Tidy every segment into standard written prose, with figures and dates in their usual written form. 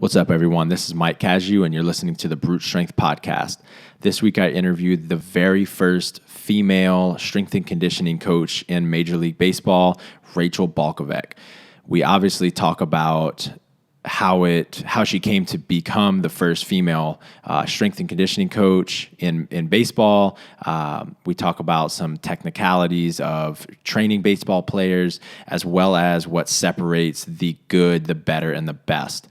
What's up, everyone? This is Mike Casu, and you're listening to the Brute Strength Podcast. This week, I interviewed the very first female strength and conditioning coach in Major League Baseball, Rachel Balkovec. We obviously talk about how she came to become the first female strength and conditioning coach in baseball. We talk about some technicalities of training baseball players, as well as what separates the good, the better, and the best.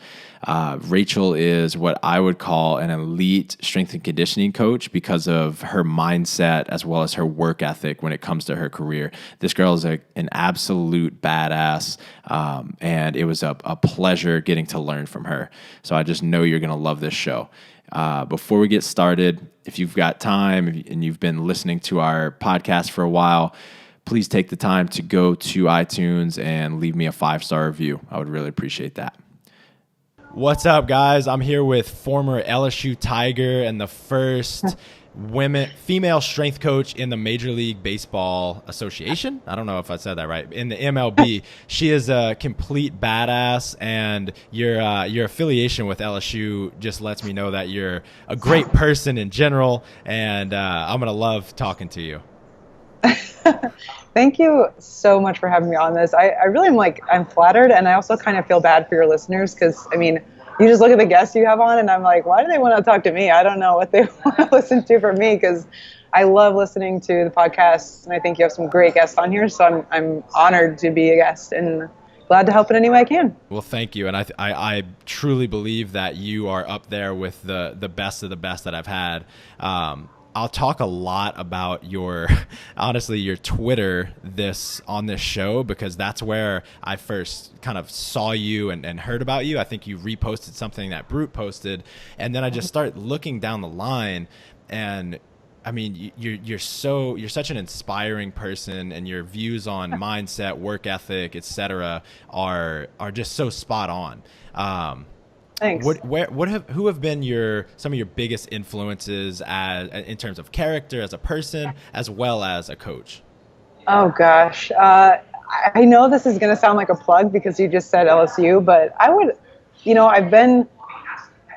Rachel is what I would call an elite strength and conditioning coach because of her mindset as well as her work ethic when it comes to her career. This girl is an absolute badass, and it was a pleasure getting to learn from her. So I just know you're going to love this show. Before we get started, if you've got time and you've been listening to our podcast for a while, please take the time to go to iTunes and leave me a 5-star review. I would really appreciate that. What's up, guys? I'm here with former LSU Tiger and the first female strength coach in the Major League Baseball Association. I don't know if I said that right. In the MLB. She is a complete badass, and your affiliation with LSU just lets me know that you're a great person in general, and I'm going to love talking to you. Thank you so much for having me on this. I really am I'm flattered, and I also kind of feel bad for your listeners because, I mean, you just look at the guests you have on and I'm like, why do they want to talk to me? I don't know what they want to listen to from me because I love listening to the podcast, and I think you have some great guests on here. So I'm honored to be a guest and glad to help in any way I can. Well, thank you. And I truly believe that you are up there with the best of the best that I've had. I'll talk a lot about your Twitter on this show, because that's where I first kind of saw you and heard about you. I think you reposted something that Brute posted, and then I just started looking down the line, and I mean, you're such an inspiring person, and your views on mindset, work ethic, etc. are just so spot on. Thanks. Who have been some of your biggest influences in terms of character as a person as well as a coach? Oh gosh, I know this is going to sound like a plug because you just said LSU, but I've been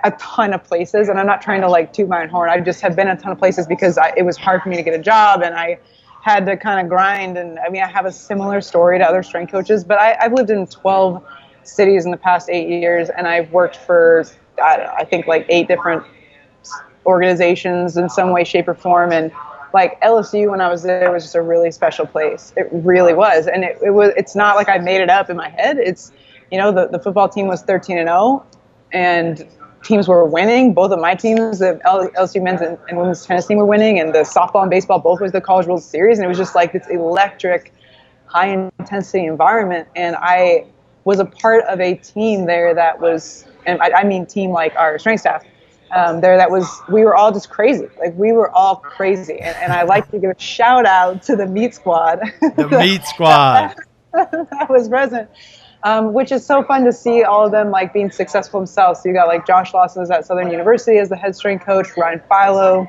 a ton of places, and I'm not trying to toot my own horn. I just have been a ton of places because it was hard for me to get a job, and I had to kind of grind. And I mean, I have a similar story to other strength coaches, but I've lived in 12 cities in the past 8 years, and I've worked for I think 8 different organizations in some way, shape, or form. And LSU, when I was there, was just a really special place. It really was, and it's not like I made it up in my head. It's the football team was 13-0, and teams were winning. Both of my teams, the LSU men's and women's tennis team, were winning, and the softball and baseball both was the College World Series, and it was just this electric, high intensity environment. And I was a part of a team there that was, and I mean team like our strength staff we were all just crazy. We were all crazy. And I like to give a shout out to the meat squad. The meat squad. that was present, which is so fun to see all of them being successful themselves. So you got Josh Lawson is at Southern University as the head strength coach, Ryan Philo,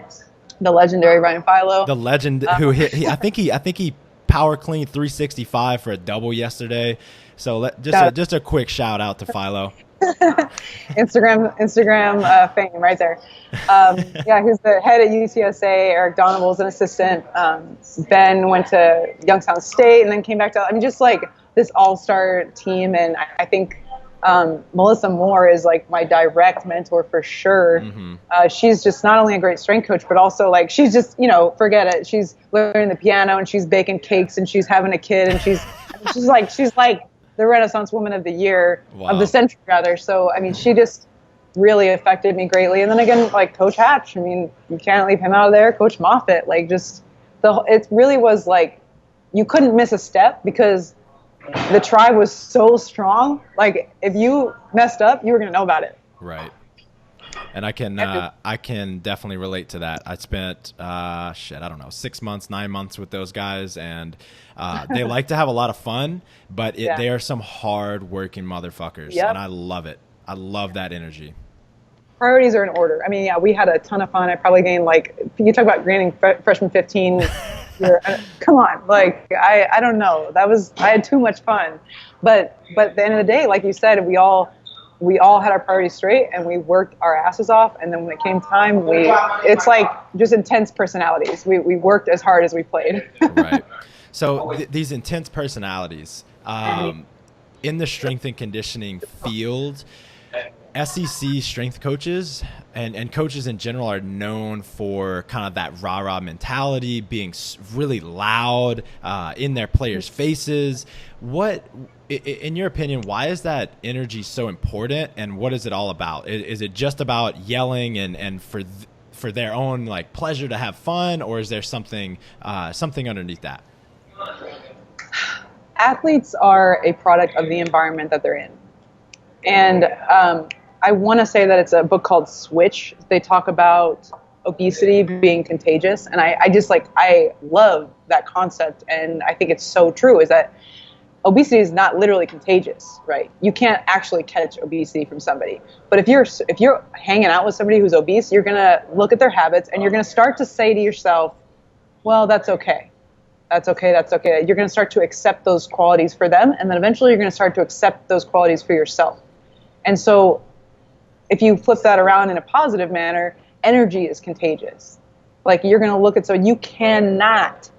the legendary Ryan Philo. The legend who hit, I think he power clean 365 for a double yesterday. So just a quick shout out to Philo. Instagram fame right there. He's the head at UTSA. Eric Donable's an assistant. Ben went to Youngstown State and then came back to, just this all-star team. And I think Melissa Moore is my direct mentor for sure. Mm-hmm. She's just not only a great strength coach, but also she's just, forget it. She's learning the piano, and she's baking cakes, and she's having a kid, and she's the Renaissance Woman of the Year, wow, of the century rather. So, I mean, she just really affected me greatly. And then again, Coach Hatch, you can't leave him out of there. Coach Moffitt, it really was you couldn't miss a step because the tribe was so strong. If you messed up, you were going to know about it. Right. And I can definitely relate to that. I spent, 6 months, 9 months with those guys, and they like to have a lot of fun, but they are some hard-working motherfuckers, yep, and I love it. I love that energy. Priorities are in order. I mean, we had a ton of fun. I probably gained, you talk about gaining freshman 15 come on, I don't know. I had too much fun. But at the end of the day, like you said, we all we all had our priorities straight and we worked our asses off. And then when it came time, it's like just intense personalities. We worked as hard as we played. Right. So these intense personalities, in the strength and conditioning field, SEC strength coaches and coaches in general are known for kind of that rah-rah mentality, being really loud in their players' faces. What, in your opinion, why is that energy so important, and what is it all about? Is it just about yelling and for their own like pleasure to have fun, or is there something underneath that? Athletes are a product of the environment that they're in. And I want to say that it's a book called Switch. They talk about obesity being contagious. And I love that concept. And I think it's so true, is that obesity is not literally contagious, right? You can't actually catch obesity from somebody. But if you're hanging out with somebody who's obese, you're going to look at their habits and you're going to start to say to yourself, well, that's okay. That's okay. That's okay. You're going to start to accept those qualities for them. And then eventually you're going to start to accept those qualities for yourself. And so if you flip that around in a positive manner, energy is contagious. Like you're going to look at, so you cannot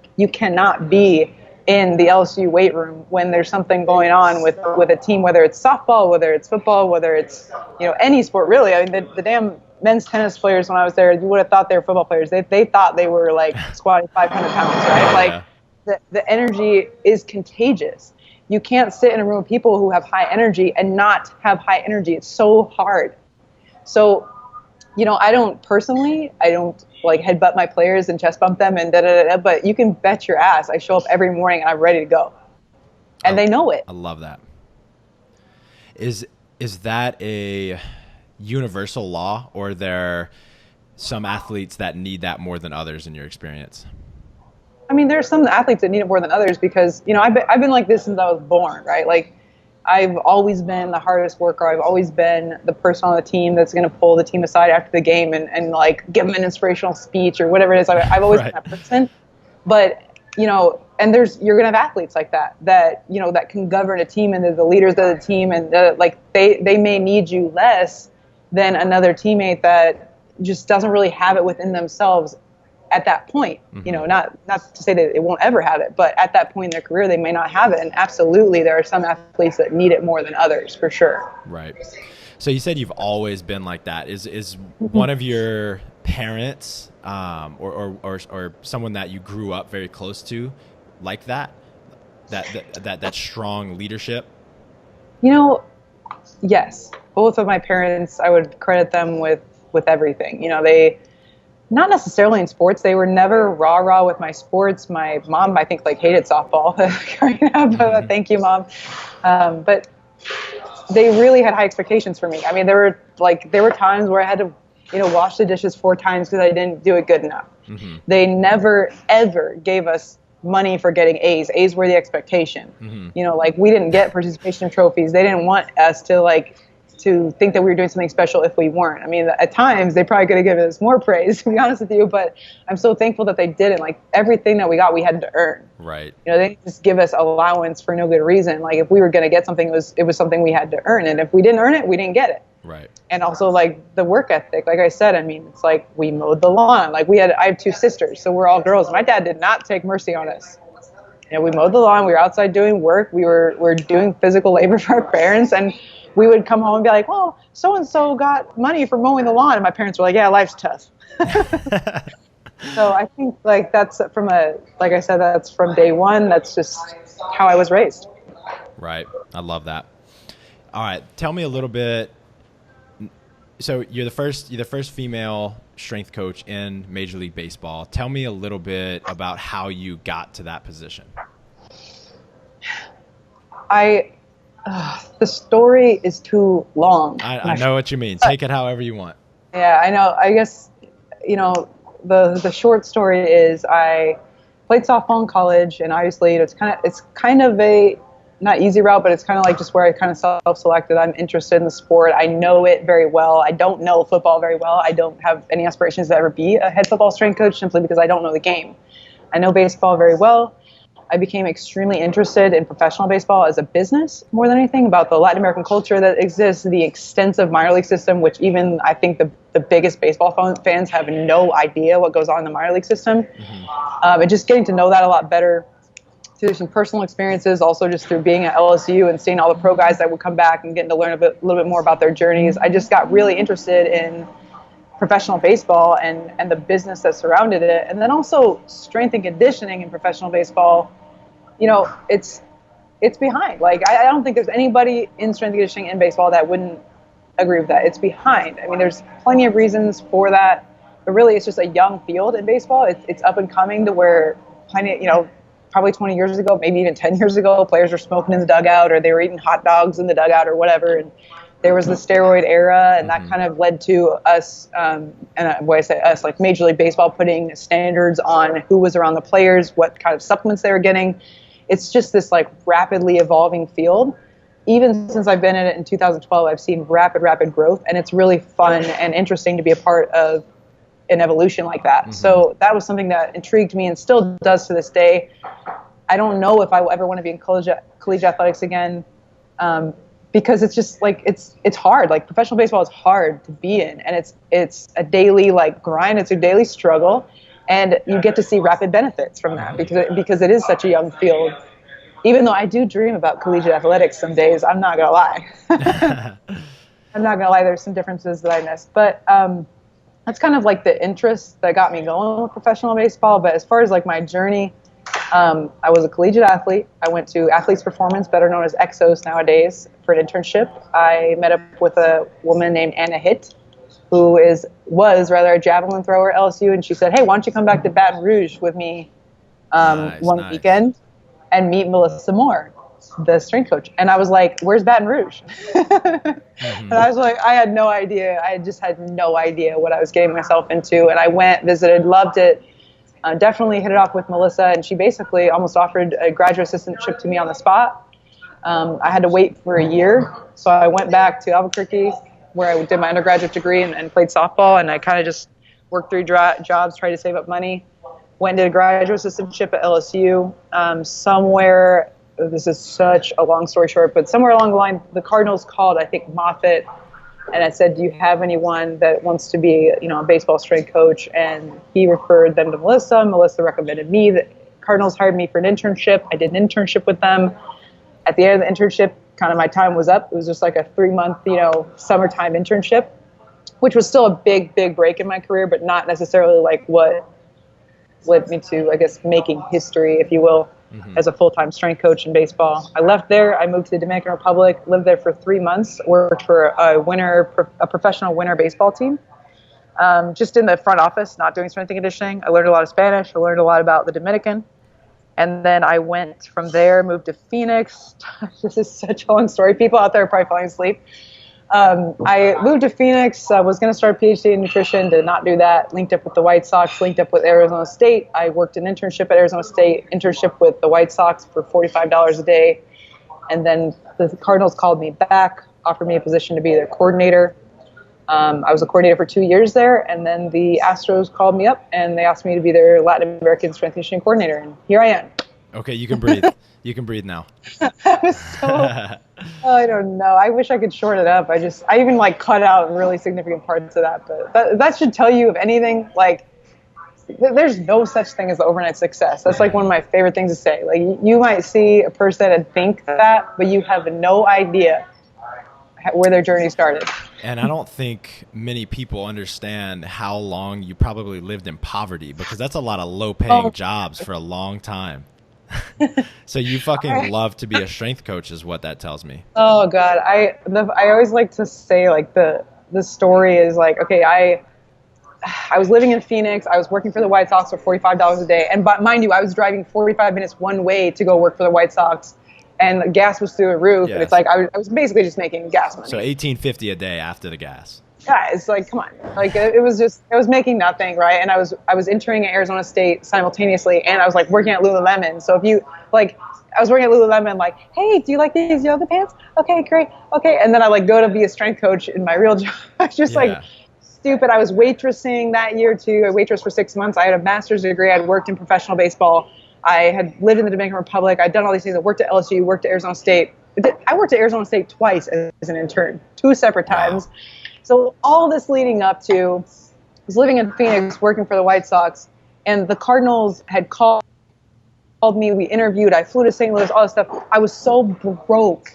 be in the LSU weight room when there's something going on with a team, whether it's softball, whether it's football, whether it's, any sport really. I mean, the damn men's tennis players, when I was there, you would have thought they were football players. They thought they were like squatting 500 pounds, right? Like the energy is contagious. You can't sit in a room with people who have high energy and not have high energy. It's so hard. So, I don't like headbutt my players and chest bump them and but you can bet your ass I show up every morning and I'm ready to go. And they know it. I love that. Is that a universal law, or are there some athletes that need that more than others in your experience? I mean, there are some athletes that need it more than others because, I've been like this since I was born, right? Like, I've always been the hardest worker. I've always been the person on the team that's going to pull the team aside after the game and like give them an inspirational speech or whatever it is. I've always been that person. But, and you're going to have athletes like that, that can govern a team, and they're the leaders of the team. And they may need you less than another teammate that just doesn't really have it within themselves at that point. Mm-hmm. Not to say that it won't ever have it, but at that point in their career, they may not have it. And absolutely, there are some athletes that need it more than others, for sure. Right. So you said you've always been like that. Is one of your parents, or someone that you grew up very close to, like that strong leadership? Yes. Both of my parents, I would credit them with everything. They, not necessarily in sports. They were never rah-rah with my sports. My mom, I think, hated softball growing up. Thank you, Mom. But they really had high expectations for me. I mean, there were times where I had to, wash the dishes 4 times because I didn't do it good enough. Mm-hmm. They never, ever gave us money for getting A's. A's were the expectation. Mm-hmm. We didn't get participation trophies. They didn't want us to think that we were doing something special if we weren't. I mean, at times they probably could have given us more praise, to be honest with you, but I'm so thankful that they didn't. Everything that we got, we had to earn. Right. They didn't just give us allowance for no good reason. If we were going to get something, it was something we had to earn. And if we didn't earn it, we didn't get it. Right. And also the work ethic, like I said, I mean, it's we mowed the lawn. I have 2 sisters, so we're all girls. My dad did not take mercy on us. We mowed the lawn. We were outside doing work. We're doing physical labor for our parents, and we would come home and be like, well, so-and-so got money for mowing the lawn. And my parents were like, yeah, life's tough. So I think that's like I said, that's from day one. That's just how I was raised. Right. I love that. All right. Tell me a little bit. So you're the first female strength coach in Major League Baseball. Tell me a little bit about how you got to that position. The story is too long. I know what you mean. Take it however you want. Yeah, I know. I guess, the short story is I played softball in college, and obviously it's kind of a not easy route, but it's kind of just where I kind of self-selected. I'm interested in the sport. I know it very well. I don't know football very well. I don't have any aspirations to ever be a head football strength coach simply because I don't know the game. I know baseball very well. I became extremely interested in professional baseball as a business more than anything, about the Latin American culture that exists, the extensive minor league system, which even I think the biggest baseball fans have no idea what goes on in the minor league system. And just getting to know that a lot better through some personal experiences, also just through being at LSU and seeing all the pro guys that would come back and getting to learn a little bit more about their journeys. I just got really interested in professional baseball and the business that surrounded it. And then also strength and conditioning in professional baseball, it's behind. Like, I don't think there's anybody in strength and conditioning in baseball that wouldn't agree with that. It's behind. I mean, there's plenty of reasons for that, but really it's just a young field in baseball. It's up and coming to where probably 20 years ago, maybe even 10 years ago, players were smoking in the dugout, or they were eating hot dogs in the dugout or whatever. And there was the steroid era, and that kind of led to us, and when I say us, like Major League Baseball putting standards on who was around the players, what kind of supplements they were getting. It's just this like rapidly evolving field. Even since I've been in it in 2012, I've seen rapid growth, and it's really fun and interesting to be a part of an evolution like that. So that was something that intrigued me and still does to this day. I don't know if I will ever want to be in collegiate athletics again, because it's just like it's hard. Like, professional baseball is hard to be in, and it's a daily like grind. It's a daily struggle, and you get to see rapid benefits from that because it is such a young field. Even though I do dream about collegiate athletics some days, I'm not gonna lie. I'm not gonna lie. There's some differences that I miss, but that's kind of like the interest that got me going with professional baseball. But as far as like my journey, I was a collegiate athlete. I went to Athletes Performance, better known as Exos nowadays, for an internship. I met up with a woman named Anna Hitt, who was a javelin thrower at LSU, and she said, "Hey, why don't you come back to Baton Rouge with me one weekend and meet Melissa Moore, the strength coach?" And I was like, "Where's Baton Rouge?" And I was like, I had no idea. I just had no idea what I was getting myself into. And I went, visited, loved it. Definitely hit it off with Melissa, and she basically almost offered a graduate assistantship to me on the spot. I had to wait for a year, so I went back to Albuquerque, where I did my undergraduate degree and played softball, and I kind of just worked through jobs, tried to save up money. Went and did a graduate assistantship at LSU. Somewhere, this is such a long story short, but somewhere along the line, the Cardinals called, I think, Moffitt, and I said, "Do you have anyone that wants to be, a baseball strength coach?" And he referred them to Melissa. Melissa recommended me. The Cardinals hired me for an internship. I did an internship with them. At the end of the internship, kind of my time was up. It was just like a 3-month, summertime internship, which was still a big break in my career, but not necessarily like what led me to, I guess, making history, if you will, as a full-time strength coach in baseball. I left there. I moved to the Dominican Republic, lived there for 3 months, worked for a professional winter baseball team, just in the front office, not doing strength and conditioning. I learned a lot of Spanish. I learned a lot about the Dominican. And then I went from there, moved to Phoenix. This is such a long story. People out there are probably falling asleep. I moved to Phoenix. I was going to start a PhD in nutrition, did not do that. Linked up with the White Sox, linked up with Arizona State. I worked an internship at Arizona State, internship with the White Sox for $45 a day. And then the Cardinals called me back, offered me a position to be their coordinator. I was a coordinator for 2 years there, and then the Astros called me up, and they asked me to be their Latin American strength and conditioning coordinator, and here I am. Okay, you can breathe. You can breathe now. I don't know. I wish I could shorten it up. I even cut out really significant parts of that, but that should tell you, if anything, there's no such thing as the overnight success. That's one of my favorite things to say. You might see a person and think that, but you have no idea where their journey started. And I don't think many people understand how long you probably lived in poverty, because that's a lot of low-paying jobs for a long time. So you fucking love to be a strength coach is what that tells me. Oh God. I always like to say the story is okay, I was living in Phoenix. I was working for the White Sox for $45 a day. And but mind you, I was driving 45 minutes one way to go work for the White Sox, and the gas was through the roof. Yes. And it's I was basically just making gas money. So $18.50 a day after the gas. Yeah, it's come on. It was making nothing, right? And I was interning at Arizona State simultaneously, and I was working at Lululemon. So if you I was working at Lululemon, hey, do you like these yoga pants? Okay, great. Okay. And then I go to be a strength coach in my real job. I was just stupid. I was waitressing that year too. I waitressed for 6 months. I had a master's degree. I'd worked in professional baseball. I had lived in the Dominican Republic. I'd done all these things. I worked at LSU, worked at Arizona State. I worked at Arizona State twice as an intern, 2 separate times. Wow. So all this leading up to, I was living in Phoenix, working for the White Sox, and the Cardinals had called me. We interviewed. I flew to St. Louis, all this stuff. I was so broke.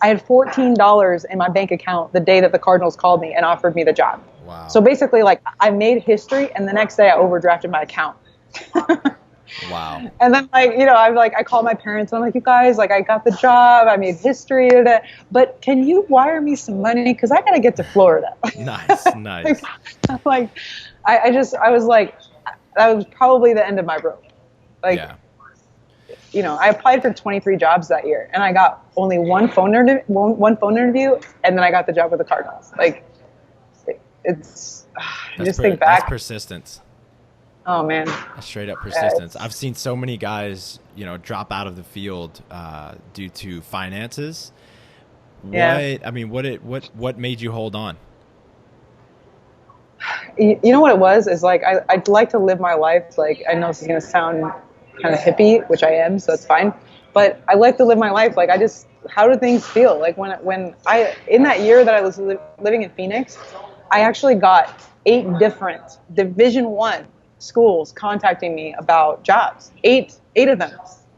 I had $14 in my bank account the day that the Cardinals called me and offered me the job. Wow. So basically, like, I made history, and the next day I overdrafted my account. Wow. And then, like, I called my parents, and I'm like, you guys, like, I got the job, I made history, but can you wire me some money? Because I got to get to Florida. Nice. I was like, that was probably the end of my rope. Like, yeah. I applied for 23 jobs that year, and I got only one phone interview, and then I got the job with the Cardinals. Like, it's, think back. That's persistence. Oh, man. That's straight up persistence. I've seen so many guys, drop out of the field due to finances. Yeah. What made you hold on? You know what it was? Is like, I'd like to live my life. Like, I know this is going to sound kind of hippie, which I am, so it's fine. But I like to live my life. Like, how do things feel? Like in that year that I was living in Phoenix, I actually got 8 different Division I schools contacting me about jobs. 8 of them.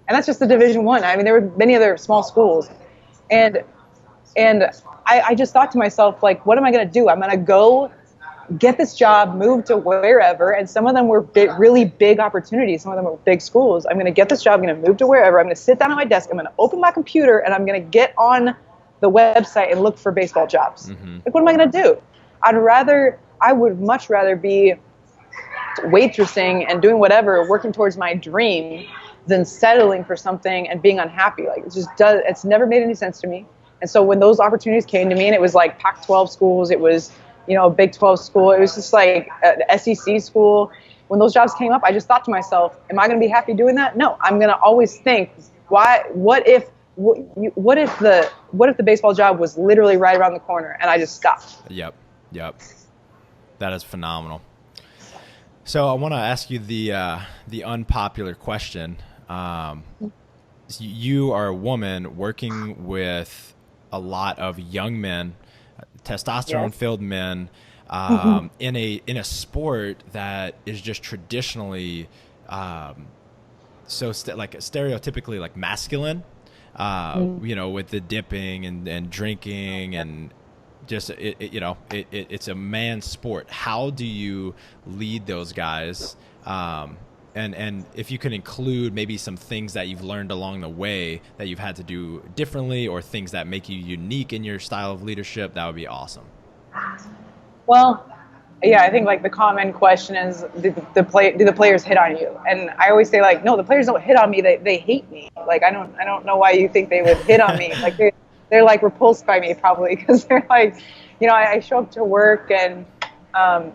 And that's just the Division I. I mean, there were many other small schools. And I just thought to myself, like, what am I going to do? I'm going to go get this job, move to wherever. And some of them were really big opportunities. Some of them were big schools. I'm going to get this job. I'm going to move to wherever. I'm going to sit down at my desk. I'm going to open my computer, and I'm going to get on the website and look for baseball jobs. Mm-hmm. Like, what am I going to do? I would much rather be waitressing and doing whatever, working towards my dream, than settling for something and being unhappy. Like, it's never made any sense to me. And so when those opportunities came to me, and it was like Pac-12 schools, it was, a Big 12 school, it was just like an SEC school. When those jobs came up, I just thought to myself, am I going to be happy doing that? No, I'm going to always think, what if the baseball job was literally right around the corner, and I just stopped? Yep. That is phenomenal. So I want to ask you the unpopular question. You are a woman working with a lot of young men, testosterone-filled men, in a sport that is just traditionally stereotypically like masculine. With the dipping and drinking and just it's a man's sport. How do you lead those guys? And if you can include maybe some things that you've learned along the way that you've had to do differently, or things that make you unique in your style of leadership, that would be awesome. Well, yeah, I think like the common question is, do the players hit on you? And I always say, like, no, the players don't hit on me. They hate me. Like, I don't know why you think they would hit on me. Like, they're like repulsed by me, probably, because they're like, I show up to work, and I'm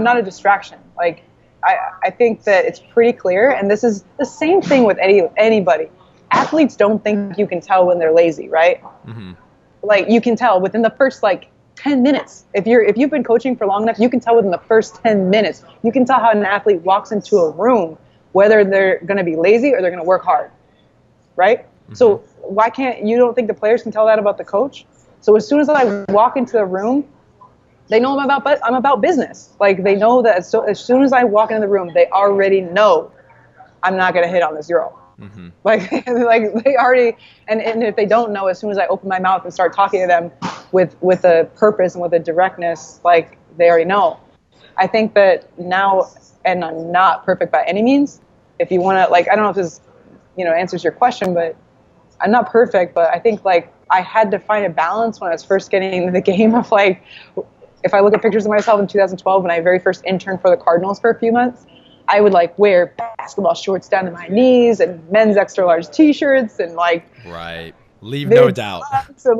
not a distraction. Like, I think that it's pretty clear, and this is the same thing with anybody. Athletes don't think you can tell when they're lazy, right? Mm-hmm. Like, you can tell within the first 10 minutes. If you've been coaching for long enough, you can tell within the first 10 minutes. You can tell how an athlete walks into a room whether they're going to be lazy or they're going to work hard, right? Mm-hmm. So you don't think the players can tell that about the coach? So as soon as I walk into the room, they know I'm about business. Like, they know that. So as soon as I walk into the room, they already know I'm not going to hit on this girl. Mm-hmm. Like they already, and if they don't know, as soon as I open my mouth and start talking to them with a purpose and with a directness, like, they already know. I think that now, and I'm not perfect by any means. If you want to, I don't know if this, answers your question, but I'm not perfect. But I think I had to find a balance when I was first getting into the game of if I look at pictures of myself in 2012 when I very first interned for the Cardinals for a few months, I would wear basketball shorts down to my knees and men's extra large t-shirts and right. Leave no doubt. So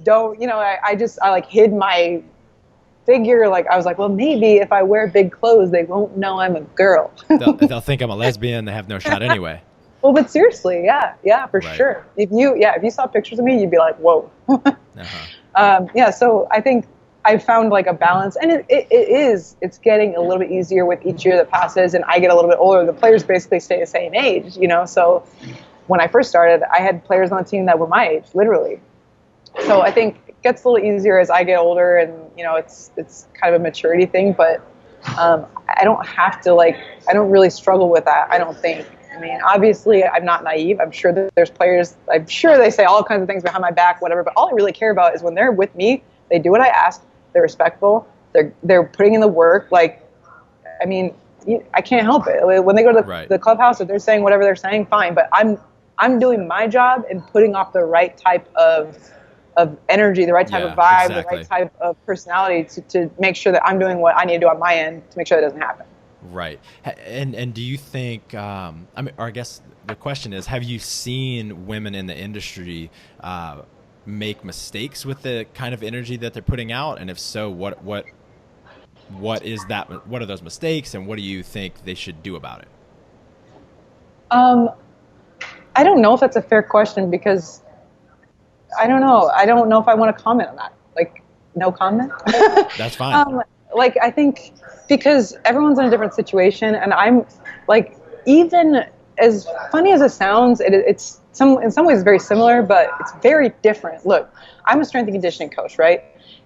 don't, I hid my figure. I was well, maybe if I wear big clothes, they won't know I'm a girl. They'll think I'm a lesbian. They have no shot anyway. Well, but seriously, yeah, for sure. If you saw pictures of me, you'd be like, whoa. Uh-huh. So I think I found like a balance, and it's getting a little bit easier with each year that passes, and I get a little bit older. The players basically stay the same age, you know. So when I first started, I had players on the team that were my age, literally. So I think it gets a little easier as I get older, and you know, it's kind of a maturity thing. But I don't have to I don't really struggle with that. I don't think. I mean, obviously, I'm not naive. I'm sure that there's players. I'm sure they say all kinds of things behind my back, whatever. But all I really care about is when they're with me, they do what I ask. They're respectful. They're putting in the work. Like, I mean, I can't help it. When they go to the clubhouse, if they're saying whatever they're saying, fine. But I'm doing my job and putting off the right type of energy, the right type of vibe, the right type of personality to make sure that I'm doing what I need to do on my end to make sure that doesn't happen. Right. And do you think, I mean, or I guess the question is, have you seen women in the industry make mistakes with the kind of energy that they're putting out? And if so, what is that? What are those mistakes, and what do you think they should do about it? I don't know if that's a fair question, because I don't know. I don't know if I want to comment on that. Like, no comment? That's fine. I think because everyone's in a different situation, and I'm like, even as funny as it sounds, it's in some ways very similar, but it's very different. Look, I'm a strength and conditioning coach, right?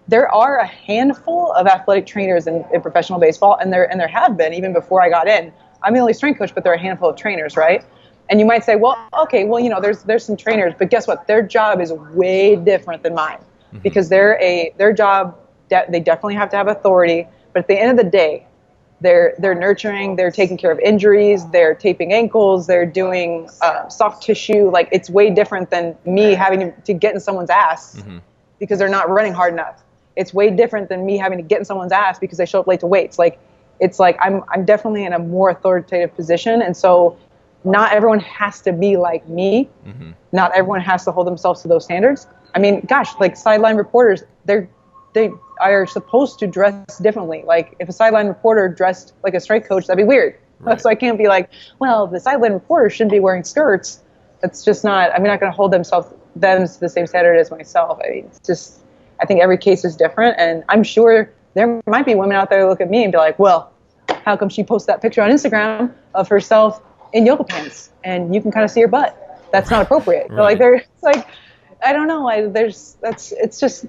There are a handful of athletic trainers in professional baseball, and there have been even before I got in. I'm the only strength coach, but there are a handful of trainers, right? And you might say, well, okay, well, you know, there's some trainers, but guess what? Their job is way different than mine, because their job, they definitely have to have authority, but at the end of the day, they're nurturing, they're taking care of injuries, they're taping ankles, they're doing soft tissue. Like, it's way different than me having to get in someone's ass because they're not running hard enough. It's way different than me having to get in someone's ass because they show up late to weights. Like, it's like I'm definitely in a more authoritative position, and so not everyone has to be like me. Not everyone has to hold themselves to those standards. I mean, gosh, like sideline reporters, they are supposed to dress differently. Like, if a sideline reporter dressed like a strength coach, that'd be weird. Right. So I can't be like, well, the sideline reporter shouldn't be wearing skirts. That's just not, I'm not going to hold them to the same standard as myself. I mean, it's just, I think every case is different. And I'm sure there might be women out there who look at me and be like, well, how come she posts that picture on Instagram of herself in yoga pants and you can kind of see her butt? That's not appropriate. Right. But like, I don't know. It's just,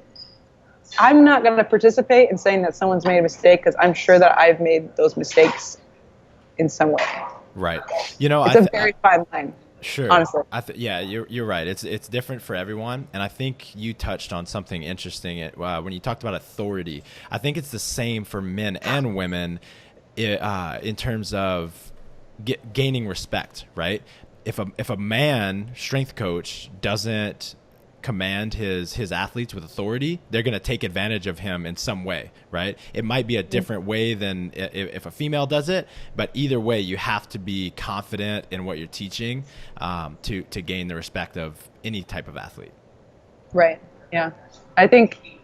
I'm not going to participate in saying that someone's made a mistake, because I'm sure that I've made those mistakes in some way. Right. You know, it's a very fine line. Sure. Honestly. Yeah, you're right. It's different for everyone. And I think you touched on something interesting when you talked about authority. I think it's the same for men and women in terms of gaining respect, right? If a man strength coach doesn't command his athletes with authority, they're going to take advantage of him in some way, right? It might be a different way than if a female does it, but either way, you have to be confident in what you're teaching to gain the respect of any type of athlete. Right. Yeah. I think,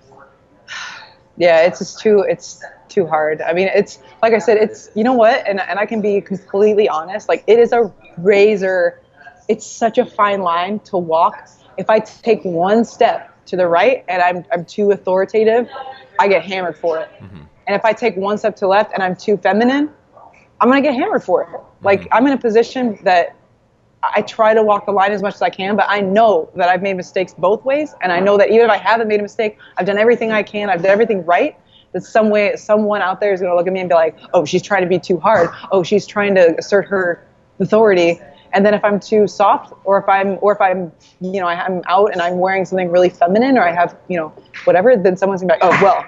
yeah, it's too hard. I mean, it's like I said, it's, you know what? And I can be completely honest. Like, it is a razor. It's such a fine line to walk. If I take one step to the right and I'm too authoritative, I get hammered for it. And if I take one step to the left and I'm too feminine, I'm going to get hammered for it. Like, I'm in a position that I try to walk the line as much as I can, but I know that I've made mistakes both ways. And I know that even if I haven't made a mistake, I've done everything I can. I've done everything right. That someone out there is going to look at me and be like, oh, she's trying to be too hard. Oh, she's trying to assert her authority. And then if I'm too soft, or if I'm, you know, I'm out and I'm wearing something really feminine, or I have, you know, whatever, then someone's gonna be like, oh, well,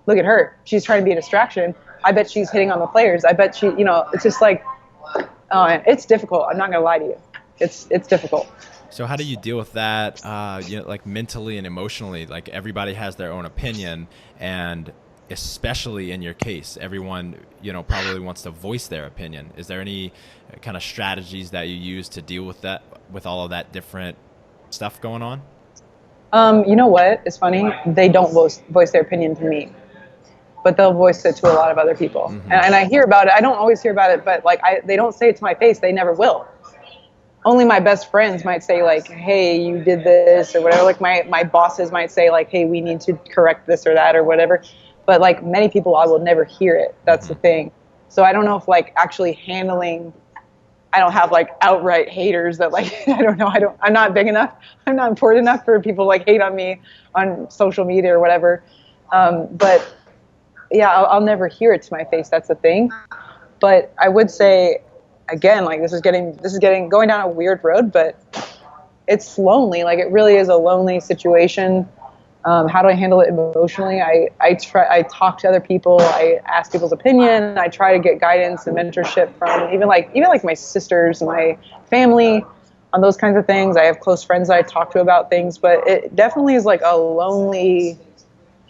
look at her. She's trying to be a distraction. I bet she's hitting on the players. I bet she, you know, it's just like, oh, it's difficult. I'm not gonna lie to you. It's difficult. So how do you deal with that, you know, like mentally and emotionally? Like, everybody has their own opinion, and especially in your case, everyone, you know, probably wants to voice their opinion. Is there any kind of strategies that you use to deal with that, with all of that different stuff going on? You know what? It's funny. They don't voice their opinion to me, but they'll voice it to a lot of other people. And I hear about it. I don't always hear about it, but like, they don't say it to my face. They never will. Only my best friends might say like, hey, you did this or whatever. Like my bosses might say like, hey, we need to correct this or that or whatever. but like many people, I will never hear it. That's the thing. So I don't know if like actually handling, I don't have like outright haters that like, I don't know. I'm not big enough. I'm not important enough for people like hate on me on social media or whatever. But yeah, I'll never hear it to my face. That's the thing. But I would say, again, like this is going down a weird road, but it's lonely. Like it really is a lonely situation. How do I handle it emotionally? I talk to other people. I ask people's opinion. I try to get guidance and mentorship from even like my sisters and my family on those kinds of things. I have close friends that I talk to about things, but it definitely is like a lonely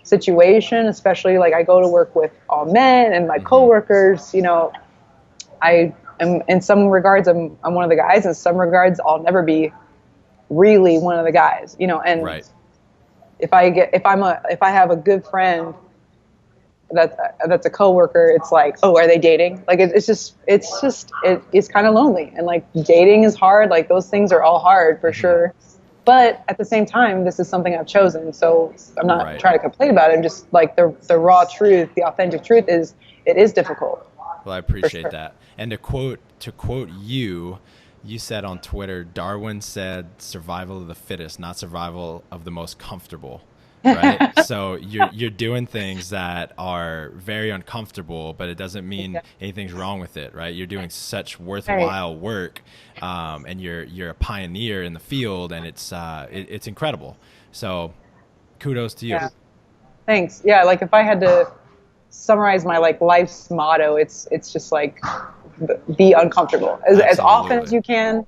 situation, especially like I go to work with all men and my coworkers, I am in some regards, I'm one of the guys. In some regards, I'll never be really one of the guys, and Right. if I have a good friend that's a coworker, it's like, oh, are they dating? Like it's kind of lonely, and like dating is hard. Like those things are all hard for sure. But at the same time, this is something I've chosen, so I'm not trying to complain about it. I'm just like the raw truth, the authentic truth is it is difficult. Well, I appreciate that. And to quote you said on Twitter, Darwin said survival of the fittest, not survival of the most comfortable. Right. So you're doing things that are very uncomfortable, but it doesn't mean anything's wrong with it. Right. You're doing such worthwhile work, and you're a pioneer in the field, and it's incredible. So kudos to you. Yeah. Thanks. Yeah. Like if I had to summarize my like life's motto, it's just like be uncomfortable as often as you can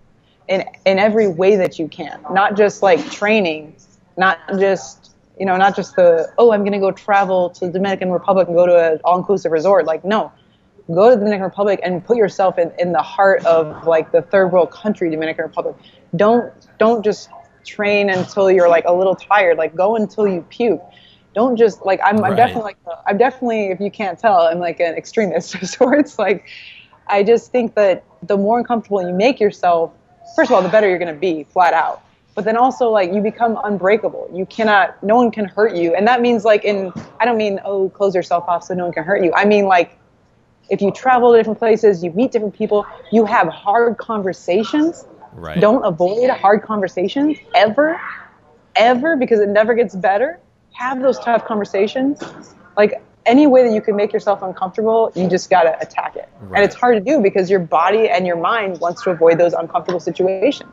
in every way that you can, not just like training, not just I'm going to go travel to the Dominican Republic and go to an all-inclusive resort. Like, no, go to the Dominican Republic and put yourself in the heart of like the third world country, Dominican Republic. Don't just train until you're like a little tired. Like go until you puke. Don't just like, I'm definitely, if you can't tell, I'm like an extremist of sorts. Like, I just think that the more uncomfortable you make yourself, first of all, the better you're going to be, flat out. But then also, like, you become unbreakable. No one can hurt you. And that means, like, I don't mean, close yourself off so no one can hurt you. I mean, like, if you travel to different places, you meet different people, you have hard conversations. Right. Don't avoid hard conversations ever, because it never gets better. Have those tough conversations. Like, any way that you can make yourself uncomfortable, you just got to attack it. Right. And it's hard to do because your body and your mind wants to avoid those uncomfortable situations.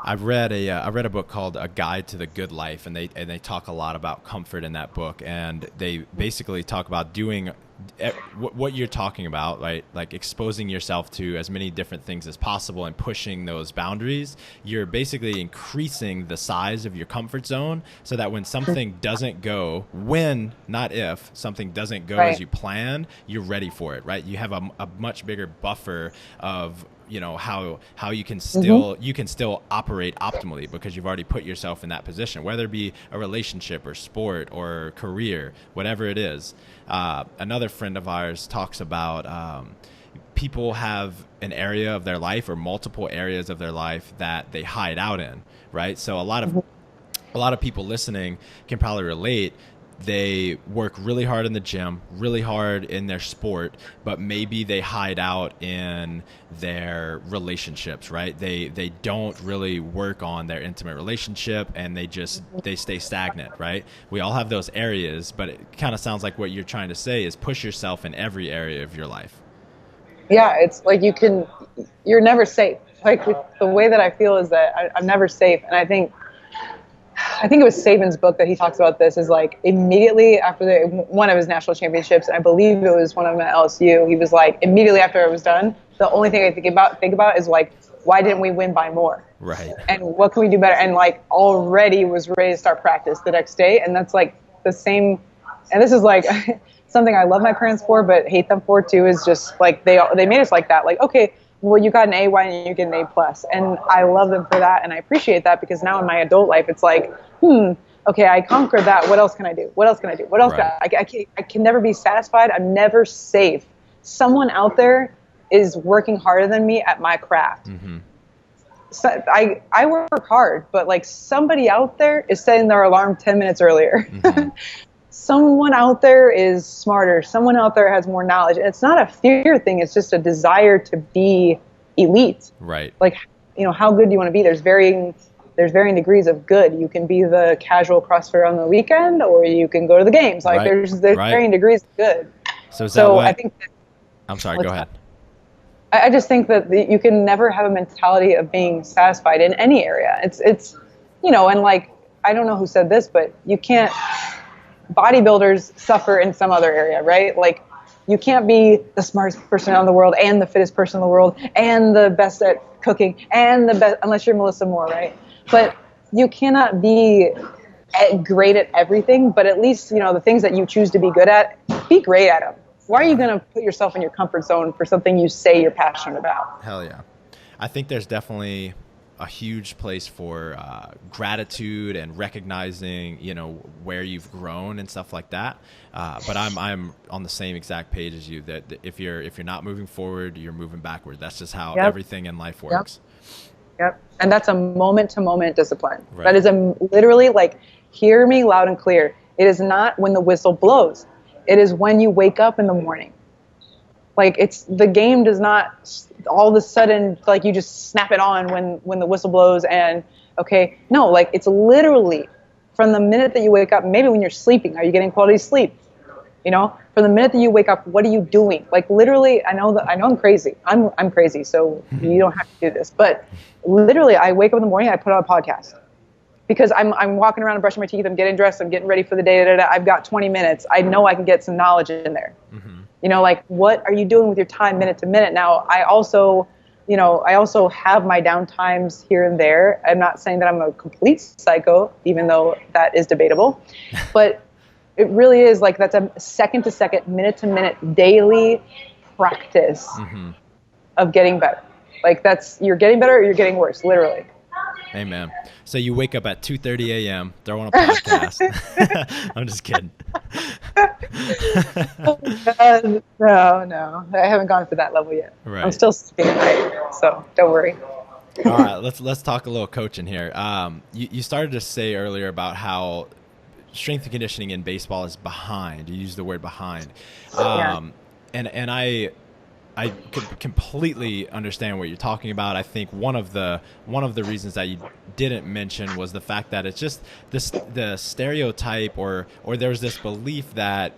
I've read a book called A Guide to the Good Life, and they talk a lot about comfort in that book, and they basically talk about doing what you're talking about, right? Like exposing yourself to as many different things as possible and pushing those boundaries. You're basically increasing the size of your comfort zone so that when something doesn't go, not if, something doesn't go as you planned, you're ready for it, right? You have a much bigger buffer of how you can still operate optimally because you've already put yourself in that position, whether it be a relationship or sport or career, whatever it is. Another friend of ours talks about people have an area of their life or multiple areas of their life that they hide out in, right? So a lot of people listening can probably relate. They work really hard in the gym, really hard in their sport, but maybe they hide out in their relationships, right? They don't really work on their intimate relationship, and they stay stagnant, right? We all have those areas, but it kind of sounds like what you're trying to say is push yourself in every area of your life. Yeah, it's like you're never safe. Like the way that I feel is that I'm never safe, and I think it was Saban's book that he talks about this, is like immediately after one of his national championships, and I believe it was one of them at LSU, he was like, immediately after I was done, the only thing I think about is like, why didn't we win by more? Right. And what can we do better? And like already was ready to start practice the next day. And that's like the same, and this is like something I love my parents for, but hate them for too, is just like, they made us like that. Like, okay, well, you got an A, why didn't you get an A+? And I love them for that, and I appreciate that, because now in my adult life, it's like, okay, I conquered that. What else can I do? What else can I do? What else I can never be satisfied. I'm never safe. Someone out there is working harder than me at my craft. Mm-hmm. So I work hard, but like somebody out there is setting their alarm 10 minutes earlier. Mm-hmm. someone out there is smarter. Someone out there has more knowledge. And it's not a fear thing. It's just a desire to be elite. Right. Like, how good do you want to be? There's varying degrees of good. You can be the casual CrossFitter on the weekend, or you can go to the games. Like there's varying degrees of good. So is that why? I think I'm sorry. Go ahead. I just think that you can never have a mentality of being satisfied in any area. It's and like, I don't know who said this, but you can't. Bodybuilders suffer in some other area, right? Like, you can't be the smartest person in the world and the fittest person in the world and the best at cooking and the best, unless you're Melissa Moore, right? But you cannot be great at everything, but at least, the things that you choose to be good at, be great at them. Why are you going to put yourself in your comfort zone for something you say you're passionate about? Hell yeah. I think there's definitely a huge place for gratitude and recognizing, where you've grown and stuff like that. But I'm on the same exact page as you, that if you're not moving forward, you're moving backward. That's just how everything in life works. Yep. And that's a moment to moment discipline. Right. That is literally, like, hear me loud and clear. It is not when the whistle blows. It is when you wake up in the morning. Like, the game does not all of a sudden, like, you just snap it on when the whistle blows and, okay. No, like, it's literally from the minute that you wake up. Maybe when you're sleeping, are you getting quality sleep? From the minute that you wake up, what are you doing? Like, literally, I know I'm crazy. I'm crazy, so you don't have to do this. But literally, I wake up in the morning, I put on a podcast. Because I'm walking around and brushing my teeth, I'm getting dressed, I'm getting ready for the day, I've got 20 minutes. I know I can get some knowledge in there. Mm-hmm. Like, what are you doing with your time minute to minute? Now, I also have my down times here and there. I'm not saying that I'm a complete psycho, even though that is debatable. But it really is, like, that's a second to second, minute to minute, daily practice of getting better. Like, you're getting better or you're getting worse, literally. Amen. So you wake up at 2:30 a.m., throw on a podcast. I'm just kidding. No. I haven't gone to that level yet. Right. I'm still sleeping at night, so don't worry. All right, let's talk a little coaching here. You started to say earlier about how strength and conditioning in baseball is behind. You used the word behind. And I could completely understand what you're talking about. I think one of the reasons that you didn't mention was the fact that it's just the stereotype or there's this belief that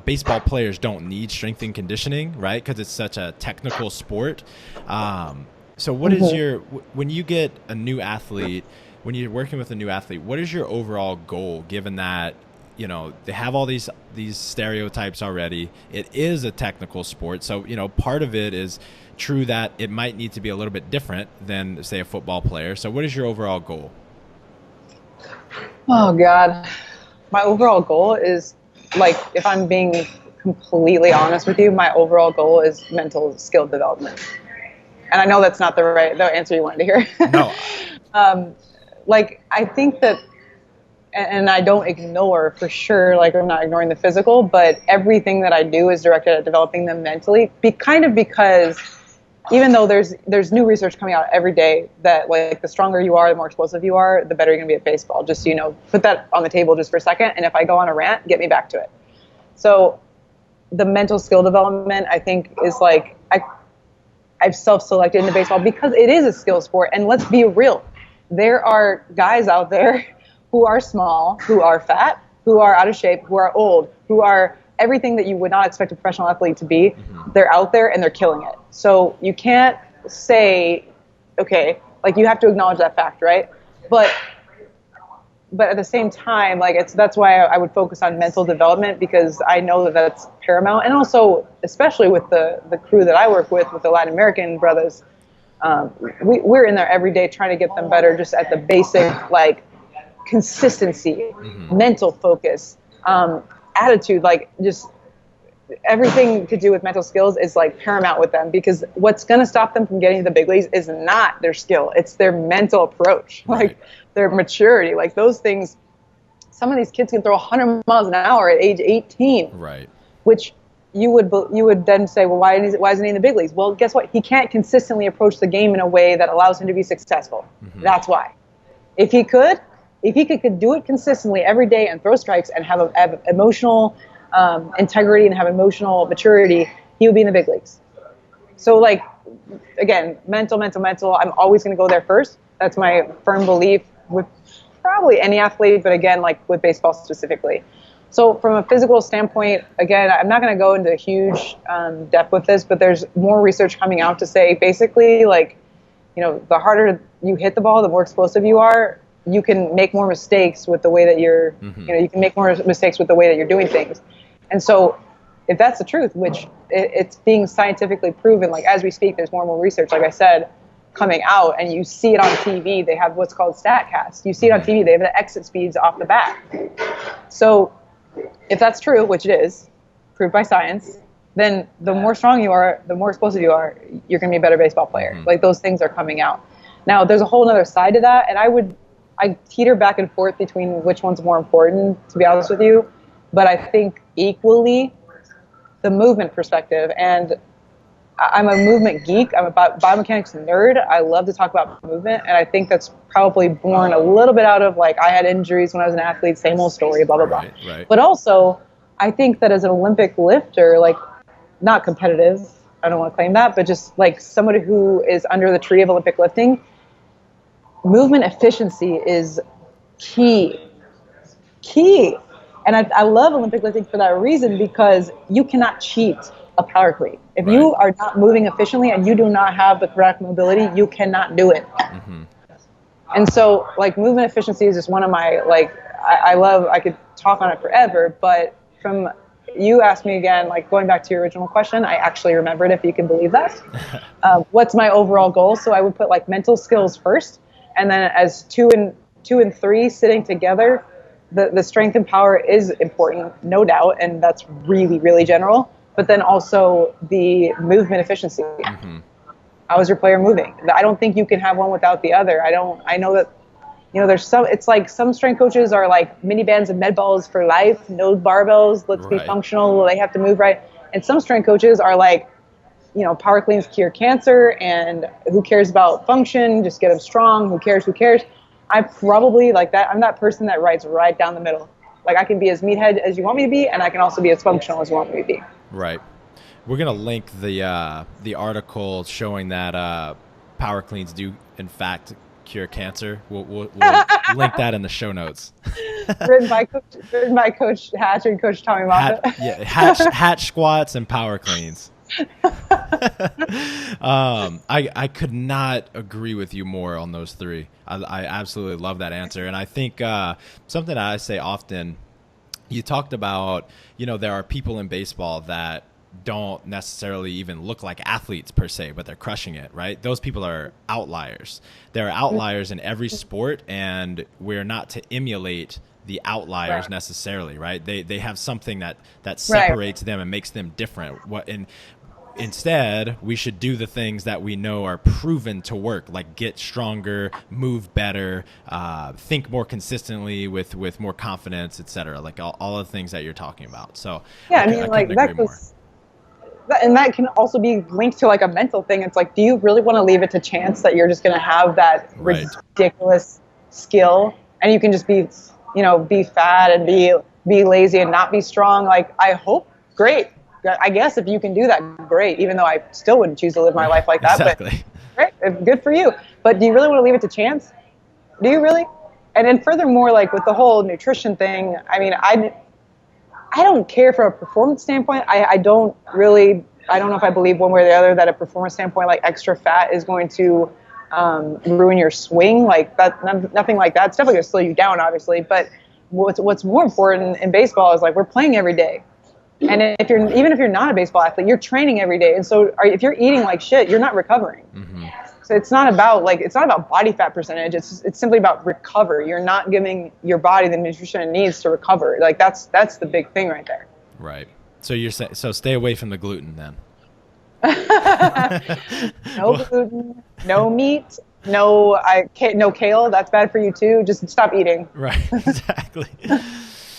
baseball players don't need strength and conditioning, right? Because it's such a technical sport. So what is when you get a new athlete, when you're working with a new athlete, what is your overall goal, given that they have all these stereotypes already? It is a technical sport. So, part of it is true that it might need to be a little bit different than, say, a football player. So what is your overall goal? Oh, God. My overall goal is, like, if I'm being completely honest with you, my overall goal is mental skill development. And I know that's not the answer you wanted to hear. No. I think that, and I don't ignore, for sure, like, I'm not ignoring the physical, but everything that I do is directed at developing them mentally. Because even though there's new research coming out every day that, like, the stronger you are, the more explosive you are, the better you're going to be at baseball. Just, put that on the table just for a second. And if I go on a rant, get me back to it. So the mental skill development, I think, is like, I've self-selected into baseball because it is a skill sport. And let's be real. There are guys out there who are small, who are fat, who are out of shape, who are old, who are everything that you would not expect a professional athlete to be. They're out there and they're killing it. So you can't say, okay, like, you have to acknowledge that fact, right? But at the same time, like, that's why I would focus on mental development, because I know that that's paramount. And also, especially with the crew that I work with the Latin American brothers, we're in there every day trying to get them better, just at the basic, like, consistency, mental focus, attitude, like, just everything to do with mental skills is, like, paramount with them, because what's going to stop them from getting to the big leagues is not their skill. It's their mental approach, like, their maturity, like, those things. Some of these kids can throw 100 miles an hour at age 18, right? Which you would then say, well, why isn't he in the big leagues? Well, guess what? He can't consistently approach the game in a way that allows him to be successful. That's why. If he could, if he could do it consistently every day and throw strikes and have emotional integrity and have emotional maturity, he would be in the big leagues. So like, again, mental. I'm always going to go there first. That's my firm belief with probably any athlete, but again, like with baseball specifically. So from a physical standpoint, again, I'm not going to go into huge depth with this, but there's more research coming out to say basically like, you know, the harder you hit the ball, the more explosive you are, you can make more mistakes with the way that you're, you know, you can make more mistakes with the way that you're doing things. And so if that's the truth, which it's being scientifically proven, like as we speak, there's more and more research, like I said, coming out, and you see it on TV. They have what's called StatCast. You see it on TV. They have the exit speeds off the bat. So if that's true, which it is, proved by science, then the more strong you are, the more explosive you are, you're going to be a better baseball player. Like those things are coming out. Now, there's a whole other side to that, and I teeter back and forth between which one's more important, to be honest with you. But I think equally the movement perspective. And I'm a movement geek. I'm a biomechanics nerd. I love to talk about movement. And I think that's probably born a little bit out of, like, I had injuries when I was an athlete, same old story, blah, blah, blah. Right. But also, I think that as an Olympic lifter, like, not competitive, I don't want to claim that, but just like somebody who is under the tree of Olympic lifting, movement efficiency is key. And I love Olympic lifting for that reason, because you cannot cheat a power clean. If you are not moving efficiently and you do not have the correct mobility, you cannot do it. And so, like, movement efficiency is just one of my, like, I could talk on it forever, but from, you asked me again, like, going back to your original question, I actually remembered, if you can believe that. What's my overall goal? So I would put, like, mental skills first, and then as two and three sitting together, the strength and power is important, no doubt, and that's really, really general. But then also the movement efficiency. How is your player moving? I don't think you can have one without the other. I know that, you know, there's some, it's like some strength coaches are like mini bands and med balls for life, no barbells, let's be functional, they have to move right. And some strength coaches are like, you know, power cleans cure cancer, and who cares about function, just get them strong, who cares. I'm probably like that. I'm that person that rides right down the middle. Like, I can be as meathead as you want me to be, and I can also be as functional as you want me to be. Right. We're going to link the article showing that power cleans do, in fact, cure cancer. We'll link that in the show notes. written by Coach Hatch and Coach Tommy Moffitt. Hatch squats and power cleans. I could not agree with you more on those three. I absolutely love that answer. And I think something I say often, you talked about, you know, there are people in baseball that don't necessarily even look like athletes per se, but they're crushing it, right? Those people are outliers. There are outliers in every sport, and we're not to emulate the outliers necessarily, right? They have something that separates them and makes them different. Instead, we should do the things that we know are proven to work, like get stronger, move better, think more consistently with more confidence, etc. Like all of the things that you're talking about. So yeah, I mean, like that can also be linked to like a mental thing. It's like, do you really want to leave it to chance that you're just going to have that ridiculous skill, and you can just be, you know, be fat and be lazy and not be strong? Like, I hope, great. I guess if you can do that, great, even though I still wouldn't choose to live my life like that. Exactly. But great, good for you. But do you really want to leave it to chance? Do you really? And then furthermore, like with the whole nutrition thing, I mean, I don't care from a performance standpoint. I don't know if I believe one way or the other that a performance standpoint, like extra fat is going to ruin your swing. Like that, nothing like that. It's definitely going to slow you down, obviously. But what's more important in baseball is, like, we're playing every day. And even if you're not a baseball athlete, you're training every day. And so if you're eating like shit, you're not recovering. So it's not about body fat percentage. It's simply about recover. You're not giving your body the nutrition it needs to recover. Like that's the big thing right there. Right. So you're saying, so stay away from the gluten then. No gluten, no meat, no kale. That's bad for you too. Just stop eating. Right. Exactly.